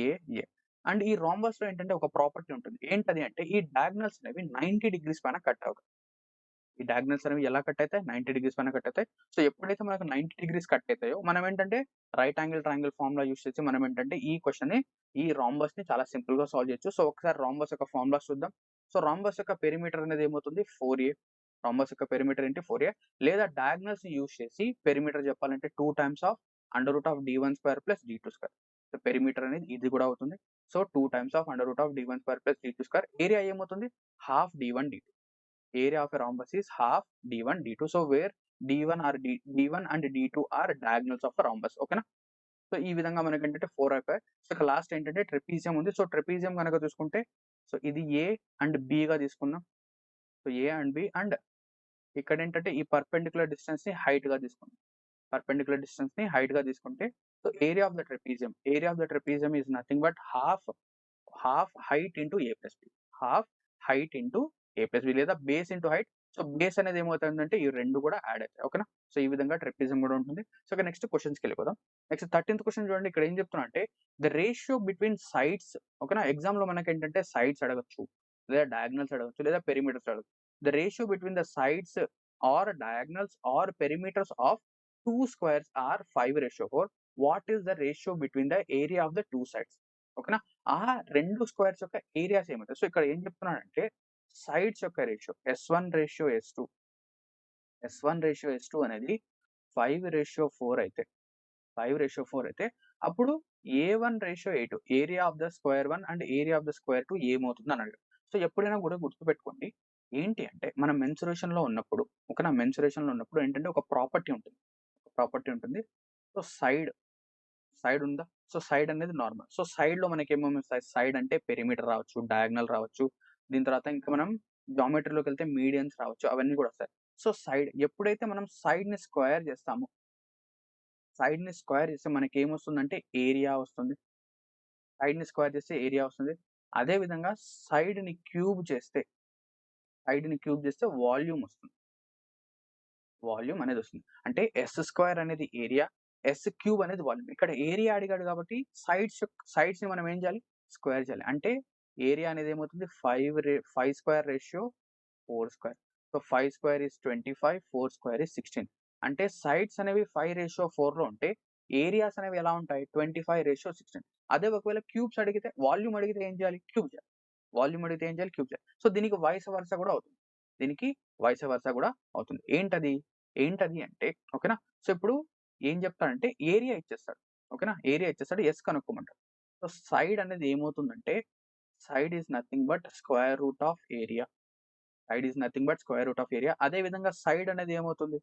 A, A. And ఈ రాంబస్‌లో ఏంటంటే ఒక ప్రాపర్టీ ఉంటుంది. ఏంటది అంటే ఈ డయాగ్నల్స్ అనేవి 90 డిగ్రీస్ పైన కట్ అవ్వవు. ఈ డయాగ్నల్స్ అనేవి ఎలా కట్ అయితాయి? 90 డిగ్రీస్ పైన కట్ అయితాయి. సో ఎప్పుడైతే మనకు 90 డిగ్రీస్ కట్ అయితాయో మనం ఏంటంటే right angle triangle formula use చేసి మనం ఏంటంటే ఈ క్వెషన్‌ని ఈ రాంబస్‌ని చాలా సింపుల్‌గా సాల్వ్ చేయొచ్చు. సో ఒకసారి రాంబస్ యొక్క ఫార్ములాస్ చూద్దాం. సో రాంబస్ యొక్క పెరిమీటర్ అనేది ఏమవుతుంది 4a. రాంబస్ యొక్క పెరిమీటర్ ఏంటి 4a. లేదా డయాగ్నల్స్‌ని యూజ్ చేసి పెరిమీటర్ చెప్పాలంటే 2 times of under root of d1 square plus d2 square. So perimeter అనేది ఇది కూడా అవుతుంది. So 2 times of under root of d1 square plus d2 square. Area ఏమవుతుంది half d1 d2. Area of a rhombus is half d1 d2. So where d1 and d2 are diagonals of a rhombus. ఓకేనా? So ఈ విధంగా మనకేంటంటే 4 అయిపోయాయి. So ఇక last ఏంటంటే trapezium ఉంది. So trapezium గనక చూసుకుంటే సో ఇది ఏ అండ్ బిగా తీసుకుందాం. So A and B and ఇక్కడేంటంటే ఈ పర్పెండిక్యులర్ డిస్టెన్స్‌ని హైట్‌గా తీసుకుందాం. పర్పెండిక్యులర్ డిస్టెన్స్‌ని హైట్‌గా తీసుకుంటే so area of the trapezium is nothing but half height into a plus b. Half height into a plus b లేదా base into height. So base అనేది ఏమవుతుందంటే ఈ 2 కూడా యాడ్ అవుతాయి. ఓకేనా? సో ఈ విధంగా ట్రెపెజియం కూడా ఉంటుంది. సో ఇక నెక్స్ట్ క్వెషన్స్‌కి వెళ్ళిపోదాం. నెక్స్ట్ 13థ్ క్వెషన్ చూడండి ఇక్కడ ఏం చెప్తున్నా అంటే ద రేషియో బిట్వీన్ సైడ్స్. ఓకేనా? ఎగ్జామ్‌లో మనకేంటంటే సైడ్స్ అడగొచ్చు. లేదా డయాగనల్స్ అడగొచ్చు. లేదా పెరిమీటర్స్ అడగొచ్చు. The ratio between the sides or diagonals or perimeters of 2 squares are 5:4. What is the ratio between the area of the 2 sides? ఓకేనా? ఆ 2 స్క్వేర్స్ యొక్క ఏరియాస్ ఏమవుతాయి? సో ఇక్కడ ఏం చెప్తున్నానంటే సైడ్స్ యొక్క రేషియో S1:S2 అనేది 5:4 అయితే అప్పుడు A1:A2 area of the square 1 and area of the square 2 ఏమవుతుంది అని అడిగాడు. సో ఎప్పుడైనా కూడా గుర్తుపెట్టుకోండి. ఏంటి అంటే మనం మెన్సురేషన్‌లో ఉన్నప్పుడు ఓకేనా? మెన్సురేషన్‌లో ఉన్నప్పుడు ఏంటంటే ఒక ప్రాపర్టీ ఉంటుంది. సో సైడ్ ఉందా? సో సైడ్ అనేది నార్మల్. సో సైడ్‌లో మనకేమేమి వస్తాయి? సైడ్ అంటే పెరిమీటర్ రావచ్చు, డయాగనల్ రావచ్చు. దీని తర్వాత ఇంకా మనం జామెట్రీలోకెళ్తే మీడియన్స్ రావచ్చు. అవన్నీ కూడా వస్తాయి. సో సైడ్ ఎప్పుడైతే మనం సైడ్‌ని స్క్వేర్ చేస్తే మనకేమొస్తుందంటే ఏరియా వస్తుంది. సైడ్‌ని స్క్వేర్ చేస్తే ఏరియా వస్తుంది. అదే విధంగా సైడ్‌ని క్యూబ్ చేస్తే వాల్యూమ్ వస్తుంది. వాల్యూమ్ అనేదొస్తుంది. అంటే S² అనేది ఏరియా, S³ అనేది వాల్యూమ్. ఇక్కడ ఏరియా అడిగాడు కాబట్టి సైడ్స్‌ని మనం ఏం చేయాలి? స్క్వేర్ చేయాలి. అంటే ఏరియా అనేది ఏమవుతుంది 5 square ratio 4 square. So 5 square is 25, 4 square is 16. అంటే సైడ్స్ అనేవి 5:4లో ఉంటే ఏరియాస్ అనేవి ఎలా ఉంటాయి? 25:16. అదే ఒకవేళ క్యూబ్స్ అడిగితే వాల్యూమ్ అడిగితే ఏం చేయాలి? క్యూబ్ చేయాలి. క్యూబ్ చేయాలి. సో దీనికి వైస్ వర్సా కూడా అవుతుంది. ఏంటది అంటే ఓకేనా? సో ఇప్పుడు ఏం చెప్తాడంటే ఏరియా ఇచ్చేస్తాడు. ఓకేనా? ఏరియా ఇచ్చేస్తాడు. ఎస్ కనుక్కోమంటాడు. సో సైడ్ అనేది ఏమవుతుందంటే side is nothing but square root of area. అదే విధంగా సైడ్ అనేది ఏమవుతుంది?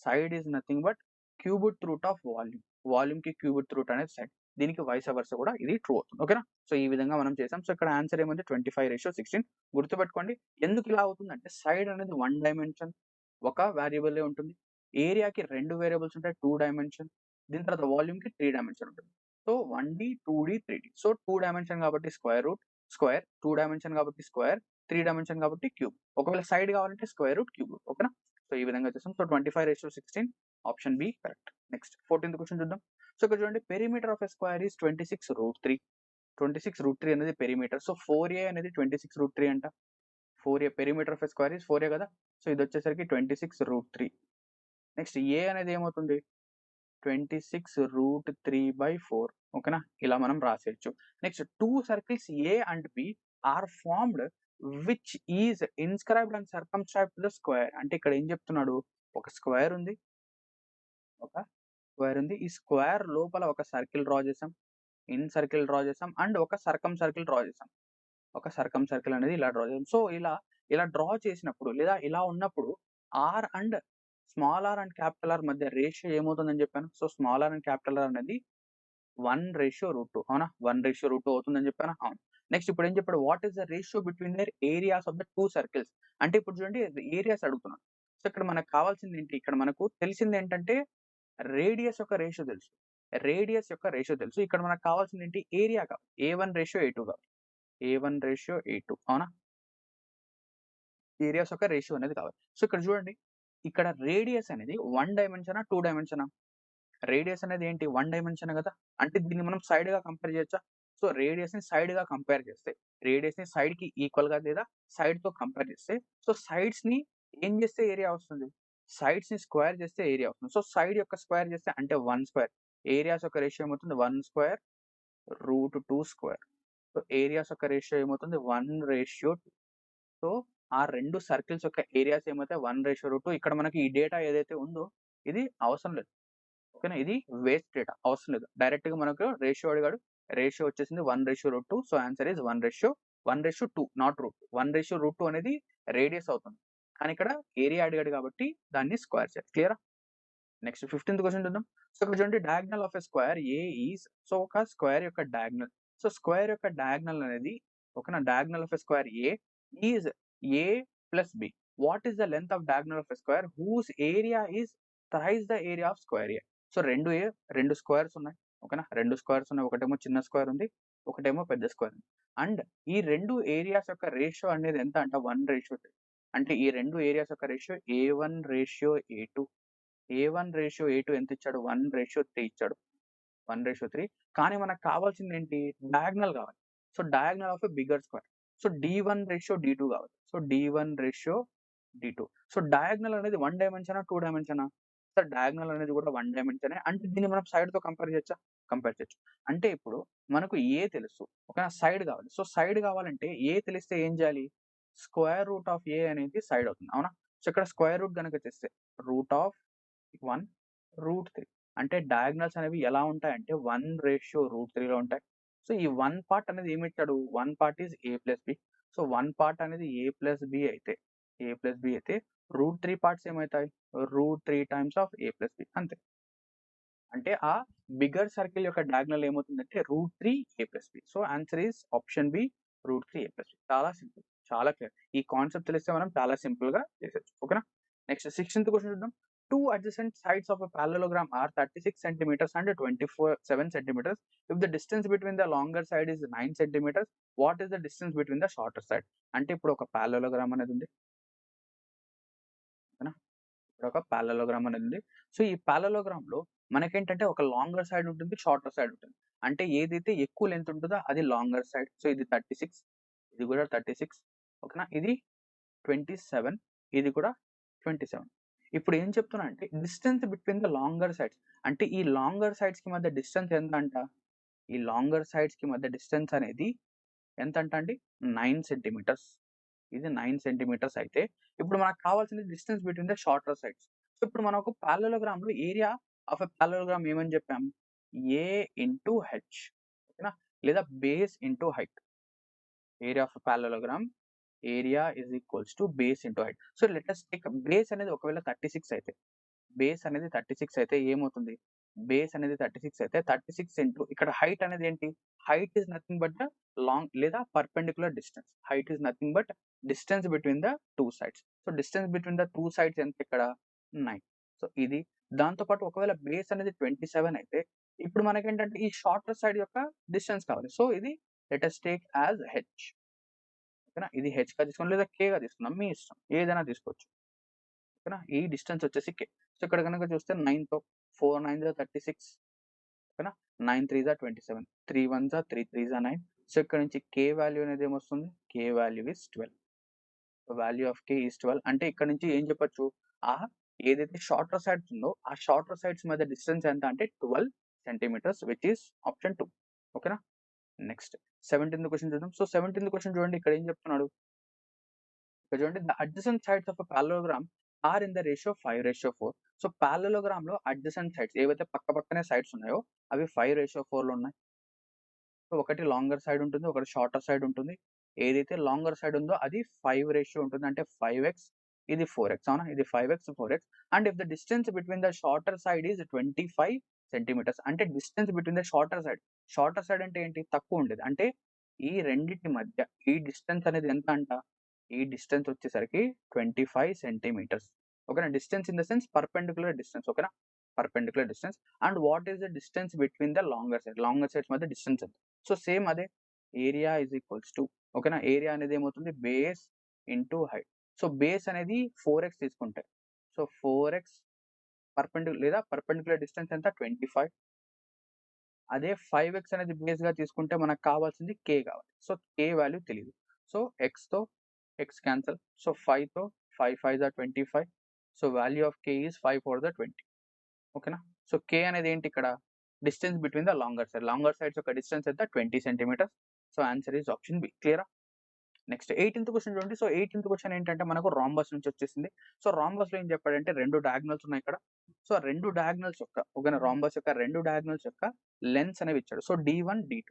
Side is nothing but cubic root of volume. వాల్యూమ్‌కి క్యూబిడ్ రూట్ అనేది సైడ్. దీనికి వైస్ వర్సా కూడా ఇది ట్రూ అవుతుంది. ఓకేనా? సో ఈ విధంగా మనం చేసాం. సో ఇక్కడ ఆన్సర్ ఏమంటే 25:16. గుర్తుపెట్టుకోండి. ఎందుకు ఇలా అవుతుందంటే సైడ్ అనేది 1 డైమెన్షన్ ఒక వేరియబులే ఉంటుంది. ఏరియాకి 2 వేరియబుల్స్ ఉంటాయి 2 డైమెన్షన్. దీని తర్వాత వాల్యూమ్‌కి 3 డైమెన్షన్ ఉంటుంది. So 1D, 2D, 3D. So 2 dimension కాబట్టి స్క్వేర్, 2 డైమెన్షన్ కాబట్టి స్క్వేర్, 3 డైమెన్షన్ కాబట్టి క్యూబ్. ఒకవేళ సైడ్ కావాలంటే స్క్వేర్ రూట్, క్యూబ్ రూట్. ఓకేనా? సో ఈ విధంగా చేసాం. So 25:16 option b correct. Next 14థ్ క్వెషన్ చూద్దాం. సో ఇక్కడ చూడండి perimeter of a square is 26√3. 26√3 అనేది పెరిమీటర్. సో 4a అనేది 26√3 అంట. 4a perimeter of a square is 4a కదా! సో ఇదొచ్చేసరికి 26√3. నెక్స్ట్ ఏ అనేది ఏమవుతుంది? 26√3/4 ఓకేనా? ఇలా మనం రాసేయొచ్చు. Next 2 circles a and b are formed which is inscribed and circumscribed to the square. అంటే ఇక్కడ ఏం చెప్తున్నాడు? ఒక స్క్వేర్ ఉంది. ఈ స్క్వేర్ లోపల ఒక సర్కిల్ డ్రా చేసాం. ఇన్ సర్కిల్ డ్రా చేసాం అండ్ ఒక సర్కమ్ సర్కిల్ డ్రా చేసాం. ఒక సర్కమ్ సర్కిల్ అనేది ఇలా డ్రా చేసాం. సో ఇలా డ్రా చేసినప్పుడు లేదా ఇలా ఉన్నప్పుడు R and small R and capital R మధ్య రేషియో ఏమవుతుందని చెప్పాను. So small R and capital R అనేది 1:2 అవునా? 1:2 అవుతుందని చెప్పానా? అవును. నెక్స్ట్ ఇప్పుడు ఏం చెప్పాడు? What is the ratio between their areas of the 2 circles. అంటే ఇప్పుడు చూడండి ఏరియాస్ అడుగుతున్నాడు. సో ఇక్కడ మనకు కావాల్సింది ఏంటి? ఇక్కడ మనకు తెలిసింది ఏంటంటే రేడియస్ యొక్క రేషియో తెలుసు. ఇక్కడ మనకు కావాల్సింది ఏంటి? ఏరియా కావాలి. A1:A2 కావాలి. A1:A2 అవునా? ఏరియాస్ యొక్క రేషియో అనేది కావాలి. సో ఇక్కడ చూడండి. ఇక్కడ రేడియస్ అనేది 1 డైమెన్షనా? 2 డైమెన్షనా? రేడియస్ అనేది ఏంటి? 1 డైమెన్షన్ కదా! అంటే దీన్ని మనం సైడ్‌గా కంపేర్ చేయొచ్చా? సో రేడియస్‌ని సైడ్‌గా కంపేర్ చేస్తే, రేడియస్‌ని సైడ్‌కి ఈక్వల్‌గా లేదా సైడ్‌తో కంపేర్ చేస్తే, సో సైడ్స్‌ని ఏం చేస్తే ఏరియా వస్తుంది? సైడ్స్‌ని స్క్వేర్ చేస్తే ఏరియా వస్తుంది. సో సైడ్ యొక్క స్క్వేర్ చేస్తే అంటే 1 స్క్వేర్. ఏరియాస్ యొక్క రేషియో ఏమవుతుంది? 1 స్క్వేర్ √2 స్క్వేర్. సో ఏరియాస్ యొక్క రేషియో ఏమవుతుంది? 1:2. సో ఆ 2 సర్కిల్స్ యొక్క ఏరియాస్ ఏమైతే 1:2. ఇక్కడ మనకి ఈ డేటా ఏదైతే ఉందో ఇది అవసరం లేదు. ఓకేనా? ఇది వేస్ట్ డేటా అవసరం లేదు. డైరెక్ట్‌గా మనకు రేషియో అడిగాడు. రేషియో వచ్చేసింది 1:2. So answer is 1:2 not root. 1:2 అనేది రేడియస్ అవుతుంది. కానీ ఇక్కడ ఏరియా అడిగాడు కాబట్టి దాన్ని స్క్వేర్ చేయాలి. క్లియరా? నెక్స్ట్ 15థ్ క్వెషన్ చూద్దాం. సో ఇక్కడ చూడండి diagonal of a square A is so ఒక స్క్వేర్ యొక్క డయాగ్నల్. సో స్క్వేర్ యొక్క డయాగ్నల్ అనేది ఓకేనా? Diagonal of a square A is A plus B. What is the length of diagonal of a square whose area is thrice the area of square A. So 2 squares ఉన్నాయి. ఓకేనా? 2 squares ఉన్నాయి. ఒకటేమో చిన్న square ఉంది. ఒకటేమో పెద్ద square ఉంది. And ఈ 2 ఏరియాస్ యొక్క రేషియో అనేది ఎంత అంటే 1:3. అంటే ఈ 2 ఏరియాస్ యొక్క రేషియో A1:A2. A1:A2 ఎంత ఇచ్చాడు? 1:3 ఇచ్చాడు. 1:3. కానీ మనకు కావాల్సింది ఏంటి? డయాగ్నల్ కావాలి. So diagonal of a bigger square. So D1:D2 కావాలి. So D1:D2. సో డయాగ్నల్ అనేది 1 డైమెన్షనా? 2 డైమెన్షనా? సార్ డయాగ్నల్ అనేది కూడా 1 డైమెన్షనే. అంటే దీన్ని మనం సైడ్‌తో కంపేర్ చేయొచ్చా? కంపేర్ చేయొచ్చు. అంటే ఇప్పుడు మనకు ఏ తెలుసు. ఓకేనా? సైడ్ కావాలి. సో సైడ్ కావాలంటే ఏ తెలిస్తే ఏం చేయాలి? స్క్వేర్ రూట్ ఆఫ్ ఏ అనేది సైడ్ అవుతుంది. అవునా? సో ఇక్కడ స్క్వేర్ రూట్ గనుక తెస్తే √1√3 అంటే డయాగ్నల్స్ అనేవి ఎలా ఉంటాయంటే 1:√3లో ఉంటాయి. సో ఈ 1 పార్ట్ అనేది ఏమిచ్చాడు? 1 part is A plus B. So 1 part అనేది A ప్లస్ బి అయితే √3 పార్ట్స్ ఏమైతాయి? √3 times of A plus b అంతే. అంటే ఆ బిగ్గర్ సర్కిల్ యొక్క డయాగ్నల్ ఏమవుతుందంటే √3 A plus B. So answer is option B √3 A plus B. చాలా సింపుల్. చాలా క్లియర్. ఈ కాన్సెప్ట్ తెలిస్తే మనం చాలా సింపుల్‌గా చేసేయొచ్చు. ఓకేనా? నెక్స్ట్ 16థ్ క్వెషన్ చూద్దాం. 2 adjacent sides of a parallelogram are 36 centimeters and 7 centimeters. If the distance between the longer side is 9 centimeters, what is the distance between the shorter side? అంటే ఇప్పుడు ఒక parallelogram అనేది ఉంది. ఓకేనా? ఇక్కడ ఒక parallelogram అనేది ఉంది. సో ఈ parallelogramలో మనకేంటంటే ఒక లాంగర్ సైడ్ ఉంటుంది, షార్టర్ సైడ్ ఉంటుంది. అంటే ఏదైతే ఎక్కువ లెంత్ ఉంటుందో అది లాంగర్ సైడ్. సో ఇది 36, ఇది కూడా 36 ఓకేనా? ఇది 27, ఇది కూడా 27. ఇప్పుడు ఏం చెప్తున్నా అంటే distance between the longer sides. అంటే ఈ లాంగర్ సైడ్స్‌కి మధ్య డిస్టెన్స్ ఎంతంట? ఈ లాంగర్ సైడ్స్‌కి మధ్య డిస్టెన్స్ అనేది ఎంతంట అండి? 9 సెంటీమీటర్స్. ఇది 9 సెంటీమీటర్స్ అయితే ఇప్పుడు మనకు కావాల్సింది distance between the shorter sides. So ఇప్పుడు మనం ఒక పారలెలోగ్రామ్‌లో ఏరియా ఆఫ్ ఎ పారలెలోగ్రామ్ ఏమని చెప్పాం? A ఇంటూ హెచ్ ఓకేనా? లేదా base into height. Area of a parallelogram area is equals to base into height. So let us take base అనేది ఒకవేళ 36 అయితే ఏమవుతుంది? బేస్ అనేది 36 అయితే 36 ఇంటూ ఇక్కడ హైట్ అనేది ఏంటి? Height is nothing but the long లేదా perpendicular distance. Height is nothing but distance between the 2 sides. So distance between the 2 sides ఎంత ఇక్కడ? 9. సో ఇది దాంతో పాటు ఒకవేళ బేస్ అనేది 27 అయితే ఇప్పుడు మనకేంటంటే ఈ షార్టర్ సైడ్ యొక్క డిస్టెన్స్ కావాలి. సో ఇది let us take as H. ఓకేనా? ఇది హెచ్‌గా తీసుకోండి లేదా కేగా తీసుకుందాం. మీ ఇష్టం. ఏదైనా తీసుకోవచ్చు. ఓకేనా? ఈ డిస్టెన్స్ వచ్చేసి కే. సో ఇక్కడ గనుక చూస్తే 9తో 4 9 36 ఓకేనా? 9 3 27 3 1 3 3 9. సో ఇక్కడ నుంచి కే వాల్యూ అనేది ఏమొస్తుంది? K value is 12. Value of k is 12 అంటే ఇక్కడ నుంచి ఏం చెప్పొచ్చు? ఏదైతే షార్టర్ సైడ్స్ ఉందో, ఆ షార్టర్ సైడ్స్ మధ్య డిస్టెన్స్ ఎంత అంటే 12 సెంటీమీటర్స్ విచ్ ఈస్ ఆప్షన్ 2. ఓకేనా? నెక్స్ట్ 17థ్ క్వెషన్ చూద్దాం. సో 17థ్ క్వెషన్ చూడండి ఇక్కడ ఏం చెప్తున్నాడు? ఇక్కడ చూడండి the adjacent sides of a parallelogram are in the ratio 5:4. So పారలలోగ్రామ్‌లో అడ్జసెంట్ సైడ్స్ ఏవైతే పక్కపక్కనే సైడ్స్ ఉన్నాయో అవి 5:4లో ఉన్నాయి. సో ఒకటి లాంగర్ సైడ్ ఉంటుంది. ఒకటి షార్టర్ సైడ్ ఉంటుంది. ఏదైతే లాంగర్ సైడ్ ఉందో అది 5 రేషియో ఉంటుంది. అంటే 5x ఇది 4x అవునా? ఇది 5x, 4x and if the distance between the shorter side is 25 centimetres అంటే distance between the shorter side అంటే ఏంటి? తక్కువ ఉండేది. అంటే ఈ రెండిటి మధ్య ఈ డిస్టెన్స్ అనేది ఎంత అంట? ఈ డిస్టెన్స్ వచ్చేసరికి 25 సెంటీమీటర్స్. ఓకేనా? Distance in the sense perpendicular distance. ఓకేనా? Perpendicular distance and what is the distance between the longer side? Longer sides మధ్య డిస్టెన్స్ ఎంత? సో సేమ్ అదే ఏరియా ఈజ్ ఈక్వల్స్ టు ఓకేనా? ఏరియా అనేది ఏమవుతుంది? Base into height. So base అనేది 4x తీసుకుంటే so 4x perpendicular distance ఎంత? 25. అదే 5x అనేది బేస్‌గా తీసుకుంటే మనకు కావాల్సింది k కావాలి. సో k వాల్యూ తెలీదు. సో xతో x క్యాన్సెల్. సో 5తో 5 5 జా 25. So value of k is 5 4 జా 20. ఓకేనా? సో k అనేది ఏంటి ఇక్కడ? Distance between the longer side. Longer sides యొక్క డిస్టెన్స్ ఎంత? 20 centimetres. So answer is option b. క్లియరా? నెక్స్ట్ 18థ్ క్వెషన్ చూడండి. సో 18థ్ క్వెషన్ ఏంటంటే మనకు రాంబస్ నుంచి వచ్చేసింది. సో రాంబస్‌లో ఏం చెప్పాడంటే 2 డయాగోనల్స్ ఉన్నాయి ఇక్కడ. సో 2 డయాగోనల్స్ యొక్క ఓకేనా? రాంబస్ యొక్క 2 డయాగోనల్స్ యొక్క లెంగ్త్స్ అనేవి ఇచ్చాడు. So D1, D2.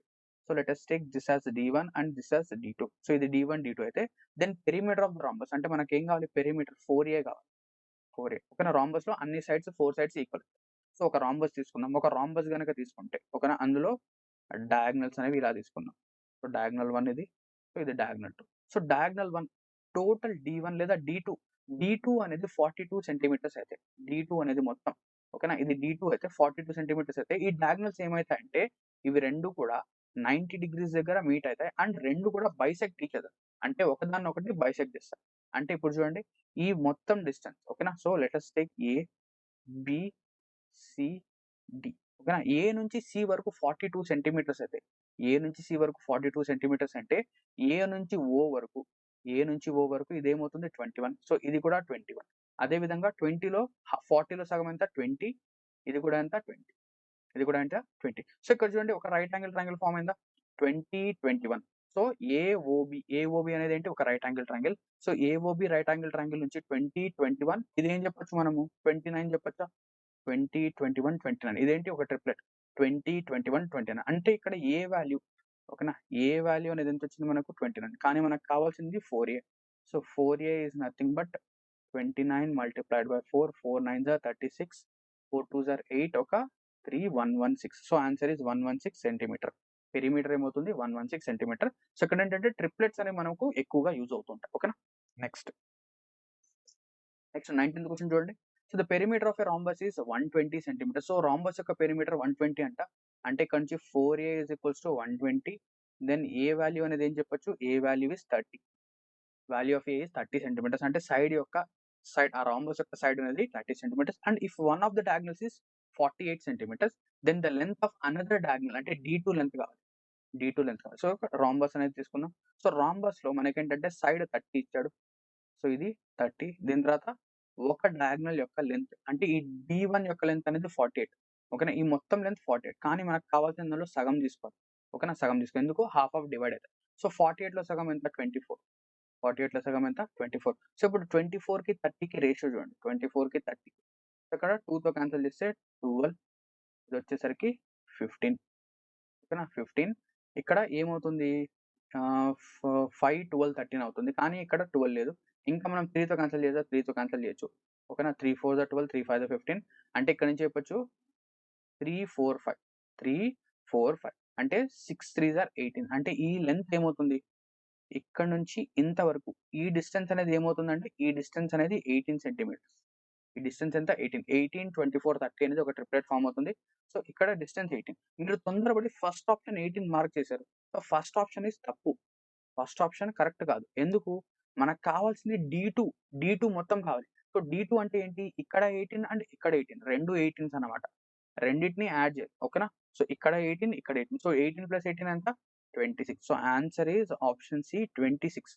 So let us take this as D1 and this as D2. So ఇది D1, D2 అయితే then perimeter of the rhombus అంటే మనకేం కావాలి? పెరిమీటర్ 4A కావాలి. 4A ఓకేనా? రాంబస్‌లో అన్ని సైడ్స్ 4 సైడ్స్ ఈక్వల్. సో ఒక రాంబస్ తీసుకుందాం. ఒక రాంబస్ గనక తీసుకుంటే ఓకేనా? అందులో డయాగోనల్స్ అనేవి ఇలా తీసుకుందాం. సో డయాగోనల్ 1 ఇది. సో ఇది diagonal 2. So diagonal 1 total D1 లేదా D2 అనేది 42 సెంటీమీటర్స్ అయితే D2 అనేది మొత్తం ఓకేనా? ఇది D2 అయితే 42 సెంటీమీటర్స్ అయితే ఈ డయాగోనల్స్ ఏమైతాయంటే ఇవి 2 కూడా 90 డిగ్రీస్ దగ్గర మీట్ అయితాయి అండ్ 2 కూడా బైసెక్ట్ ఈచ్ అదర్. అంటే ఒకదాన్నొకటి బైసెక్ట్ చేస్తాయి. అంటే ఇప్పుడు చూడండి ఈ మొత్తం డిస్టెన్స్ ఓకేనా? So let us take A, B, C, D ఓకేనా? ఏ నుంచి సి వరకు 42 సెంటీమీటర్స్ అయితే ఏ నుంచి సి వరకు 42 సెంటీమీటర్స్ అంటే ఏ నుంచి ఓ వరకు ఇదేమవుతుంది 21. సో ఇది కూడా 21. అదే విధంగా 20లో 40లో సగం ఎంత 20. ఇది కూడా ఎంత 20. ఇది కూడా ఎంత 20. సో ఇక్కడ చూడండి ఒక రైట్ యాంగిల్ ట్రయాంగిల్ ఫార్మ్ అయిందా? 20, 21. సో ఏఓబి అనేది ఏంటి? ఒక right angle triangle. So AOB right angle triangle నుంచి 20, 21 ఇదేం చెప్పొచ్చు మనము 29 చెప్పొచ్చా? 20, 21, 29 ఇదేంటి? ఒక ట్రిప్లెట్. 20, 21, 29 అంటే ఇక్కడ ఏ వాల్యూ ఓకేనా? ఏ వాల్యూ అనేది ఎంతొచ్చింది మనకు 29. కానీ మనకు కావాల్సింది 4A. So 4A is nothing but 29 multiplied by 4, 4 9 జా 36, 4 2 జా 8 ఒక 3 116. So answer is 116 centimetre. Perimeter ఏమవుతుంది 116 సెంటీమీటర్. సో ఇక్కడ ఏంటంటే ట్రిప్లెట్స్ అనేవి మనకు ఎక్కువగా యూజ్ అవుతుంటాయి. ఓకేనా? నెక్స్ట్ 19థ్ క్వెషన్ చూడండి. So the perimeter of a rhombus is 120 centimetres. So rhombus యొక్క పెరిమీటర్ 120 అంట. అంటే ఇక్కడ నుంచి 4A is equals to 120. Then a value అనేది ఏం చెప్పొచ్చు? A value is 30. Value of a is 30 centimetres. అంటే ఆ రాంబస్ యొక్క సైడ్ అనేది 30 centimetres. And if one of the diagonals is 48 centimetres then the length of another diagonal అంటే D2 length కావాలి. D2 length కావాలి. సో రాంబస్ అనేది తీసుకుందాం. So రాంబస్‌లో మనకేంటంటే సైడ్ 30 ఇచ్చాడు. సో ఇది 30. దీని తర్వాత ఒక డయాగోనల్ యొక్క లెంగ్త్ అంటే ఈ D1 యొక్క లెంగ్త్ అనేది 48. ఓకేనా? ఈ మొత్తం లెంగ్త్ 48. కానీ మనకు కావాల్సిన దానిలో సగం తీసుకోవాలి. ఓకేనా? సగం తీసుకో. ఎందుకు? హాఫ్ ఆఫ్ డివైడ్ అయితది. సో 48లో సగం ఎంత? 24. 48లో సగం ఎంత? 24. సో ఇప్పుడు 24కి 30కి రేషియో చూడండి. 24కి 30. ఇక్కడ 2తో క్యాన్సెల్ చేస్తే 12 ఇదొచ్చేసరికి 15. ఓకేనా? 15 ఇక్కడ ఏమవుతుంది? 5, 12, 13 అవుతుంది. కానీ ఇక్కడ 12 లేదు. ఇంకా మనం 3తో క్యాన్సెల్ చేయొచ్చా? 3తో క్యాన్సెల్ చేయొచ్చు. ఓకేనా? 3 4 జా 12, 3 5 జా 15 అంటే ఇక్కడ నుంచి చెప్పొచ్చు 3 4 5. 3 4 5 అంటే 6 3 జా 18 అంటే ఈ లెంగ్త్ ఏమవుతుంది? ఇక్కడ నుంచి ఇంత వరకు ఈ డిస్టెన్స్ అనేది ఏమవుతుందంటే ఈ డిస్టెన్స్ అనేది 18 సెంటీమీటర్స్. ఈ డిస్టెన్స్ ఎంత 18. 18, 24, 30 అనేది ఒక ట్రిప్లెట్ ఫార్మ్ అవుతుంది. సో ఇక్కడ డిస్టెన్స్ 18. మీరు తొందరపడి ఫస్ట్ ఆప్షన్ 18 మార్క్ చేశారు. సో ఫస్ట్ ఆప్షన్ ఈస్ తప్పు. ఫస్ట్ ఆప్షన్ కరెక్ట్ కాదు. ఎందుకు? మనకు కావాల్సింది D2 మొత్తం కావాలి. సో D2 అంటే ఏంటి? ఇక్కడ 18 అండ్ ఇక్కడ 18 రెండు 18s అన్నమాట. రెండిటిని యాడ్ చేయాలి. ఓకేనా? సో ఇక్కడ 18, ఇక్కడ 18. సో 18 + 18 ఎంత? 26. So answer is option C 26.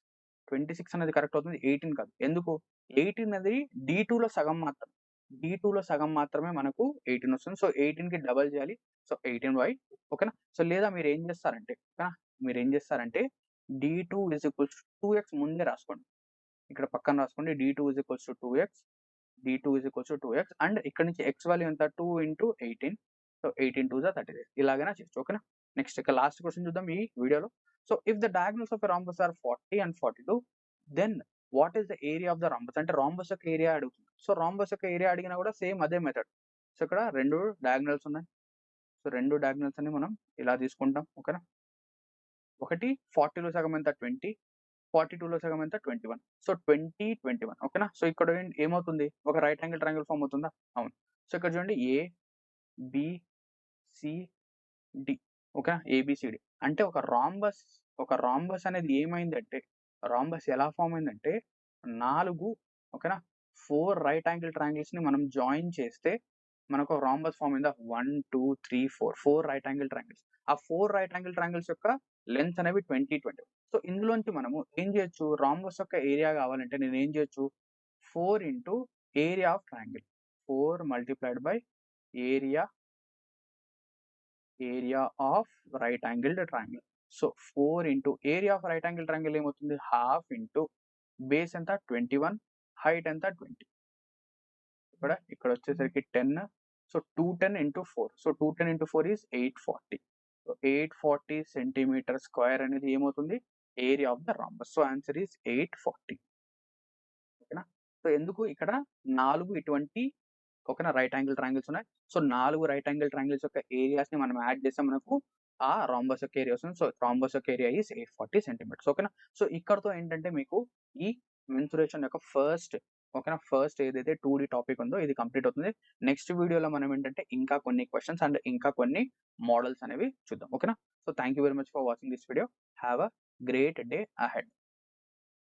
26 అనేది కరెక్ట్ అవుతుంది. 18 కాదు. ఎందుకు? 18 అనేది D2లో సగం మాత్రం. D2లో సగం మాత్రమే మనకు 18 వస్తుంది. సో, 18కి డబుల్ చేయాలి. సో, 18 ఓకేనా? సో, లేదా మీరేం చేస్తారంటే ఓకేనా? మీరేం చేస్తారంటే D2 2x ముందే రాసుకోండి. ఇక్కడ పక్కన రాసుకోండి. D2 2x, D2 2x and ఇక్కడ నుంచి x వాల్యూ ఎంత 2 ఇంటూ 18. సో, 18 2 30 ఇలాగైనా చేయొచ్చు. ఓకేనా? నెక్స్ట్ ఇక లాస్ట్ క్వెషన్ చూద్దాం ఈ వీడియోలో. So, if the diagonals of a rhombus are 40 and 42 then what is the area of the rhombus? అంటే రాంబస్ యొక్క ఏరియా అడుగుతుంది. సో, రాంబస్ యొక్క ఏరియా అడిగినా కూడా సేమ్ అదే మెథడ్. సో, ఇక్కడ 2 డయాగోనల్స్ ఉన్నాయి. సో, 2 డయాగోనల్స్ అని మనం ఇలా తీసుకుంటాం. ఓకేనా? ఒకటి 40లో సగం ఎంత 20, 42లో సగం ఎంత 21. సో, 20, 21 ఓకేనా? సో, ఇక్కడ ఏమవుతుంది? ఒక రైట్ యాంగిల్ ట్రయాంగిల్ ఫార్మ్ అవుతుందా? అవును. సో, ఇక్కడ చూడండి ఏ, బి, సి, డి ఓకేనా? ఏబిసిడి అంటే ఒక రాంబస్ అనేది ఏమైందంటే రాంబస్ ఎలా ఫార్మ్ అయిందంటే 4 ఓకేనా? 4 రైట్ యాంగిల్ ట్రయాంగిల్స్‌ని మనం జాయిన్ చేస్తే మనకు ఒక రాంబస్ ఫార్మ్ అయిందా? 1, 2, 3, 4 రైట్ యాంగిల్ ట్రయాంగిల్స్. ఆ 4 రైట్ యాంగిల్ ట్రయాంగిల్స్ యొక్క లెంగ్త్ అనేవి 20, 20. సో, ఇందులోంచి మనము ఏం చేయొచ్చు? రాంబస్ యొక్క ఏరియా కావాలంటే నేనేం చేయొచ్చు? 4 into area of triangle. 4 multiplied by area of right angled triangle. So, 4 into area of right angle triangle ఏమవుతుంది? హాఫ్ ఇంటూ బేస్ ఎంత 21, హైట్ ఎంత 20. ఇక్కడ వచ్చేసరికి 10. So, 210 into 4. So, 210 into 4 is 840. So, 840 centimetre square అనేది ఏమవుతుంది? Area of the rhombus. So, answer is 840. ఓకేనా? So, ఎందుకు ఇక్కడ 4 ఇటువంటి ఓకేనా? రైట్ యాంగిల్ ట్రయాంగిల్స్ ఉన్నాయి. సో, 4 రైట్ యాంగిల్ ట్రయాంగిల్స్ యొక్క ఏరియాస్‌ని మనం యాడ్ చేస్తే మనకు ఆ రాంబస్ యొక్క ఏరియా వస్తుంది. సో, రాంబస్ యొక్క ఏరియా ఈస్ 840 సెంటీమీటర్స్. ఓకేనా? సో, ఇక్కడితో ఏంటంటే మీకు ఈ మెన్సురేషన్ యొక్క ఓకేనా? ఫస్ట్ ఏదైతే 2D టాపిక్ ఉందో ఇది కంప్లీట్ అవుతుంది. నెక్స్ట్ వీడియోలో మనం ఏంటంటే ఇంకా కొన్ని క్వెషన్స్ అండ్ ఇంకా కొన్ని మోడల్స్ అనేవి చూద్దాం. ఓకేనా? So, thank you very much for watching this video. Have a great day ahead.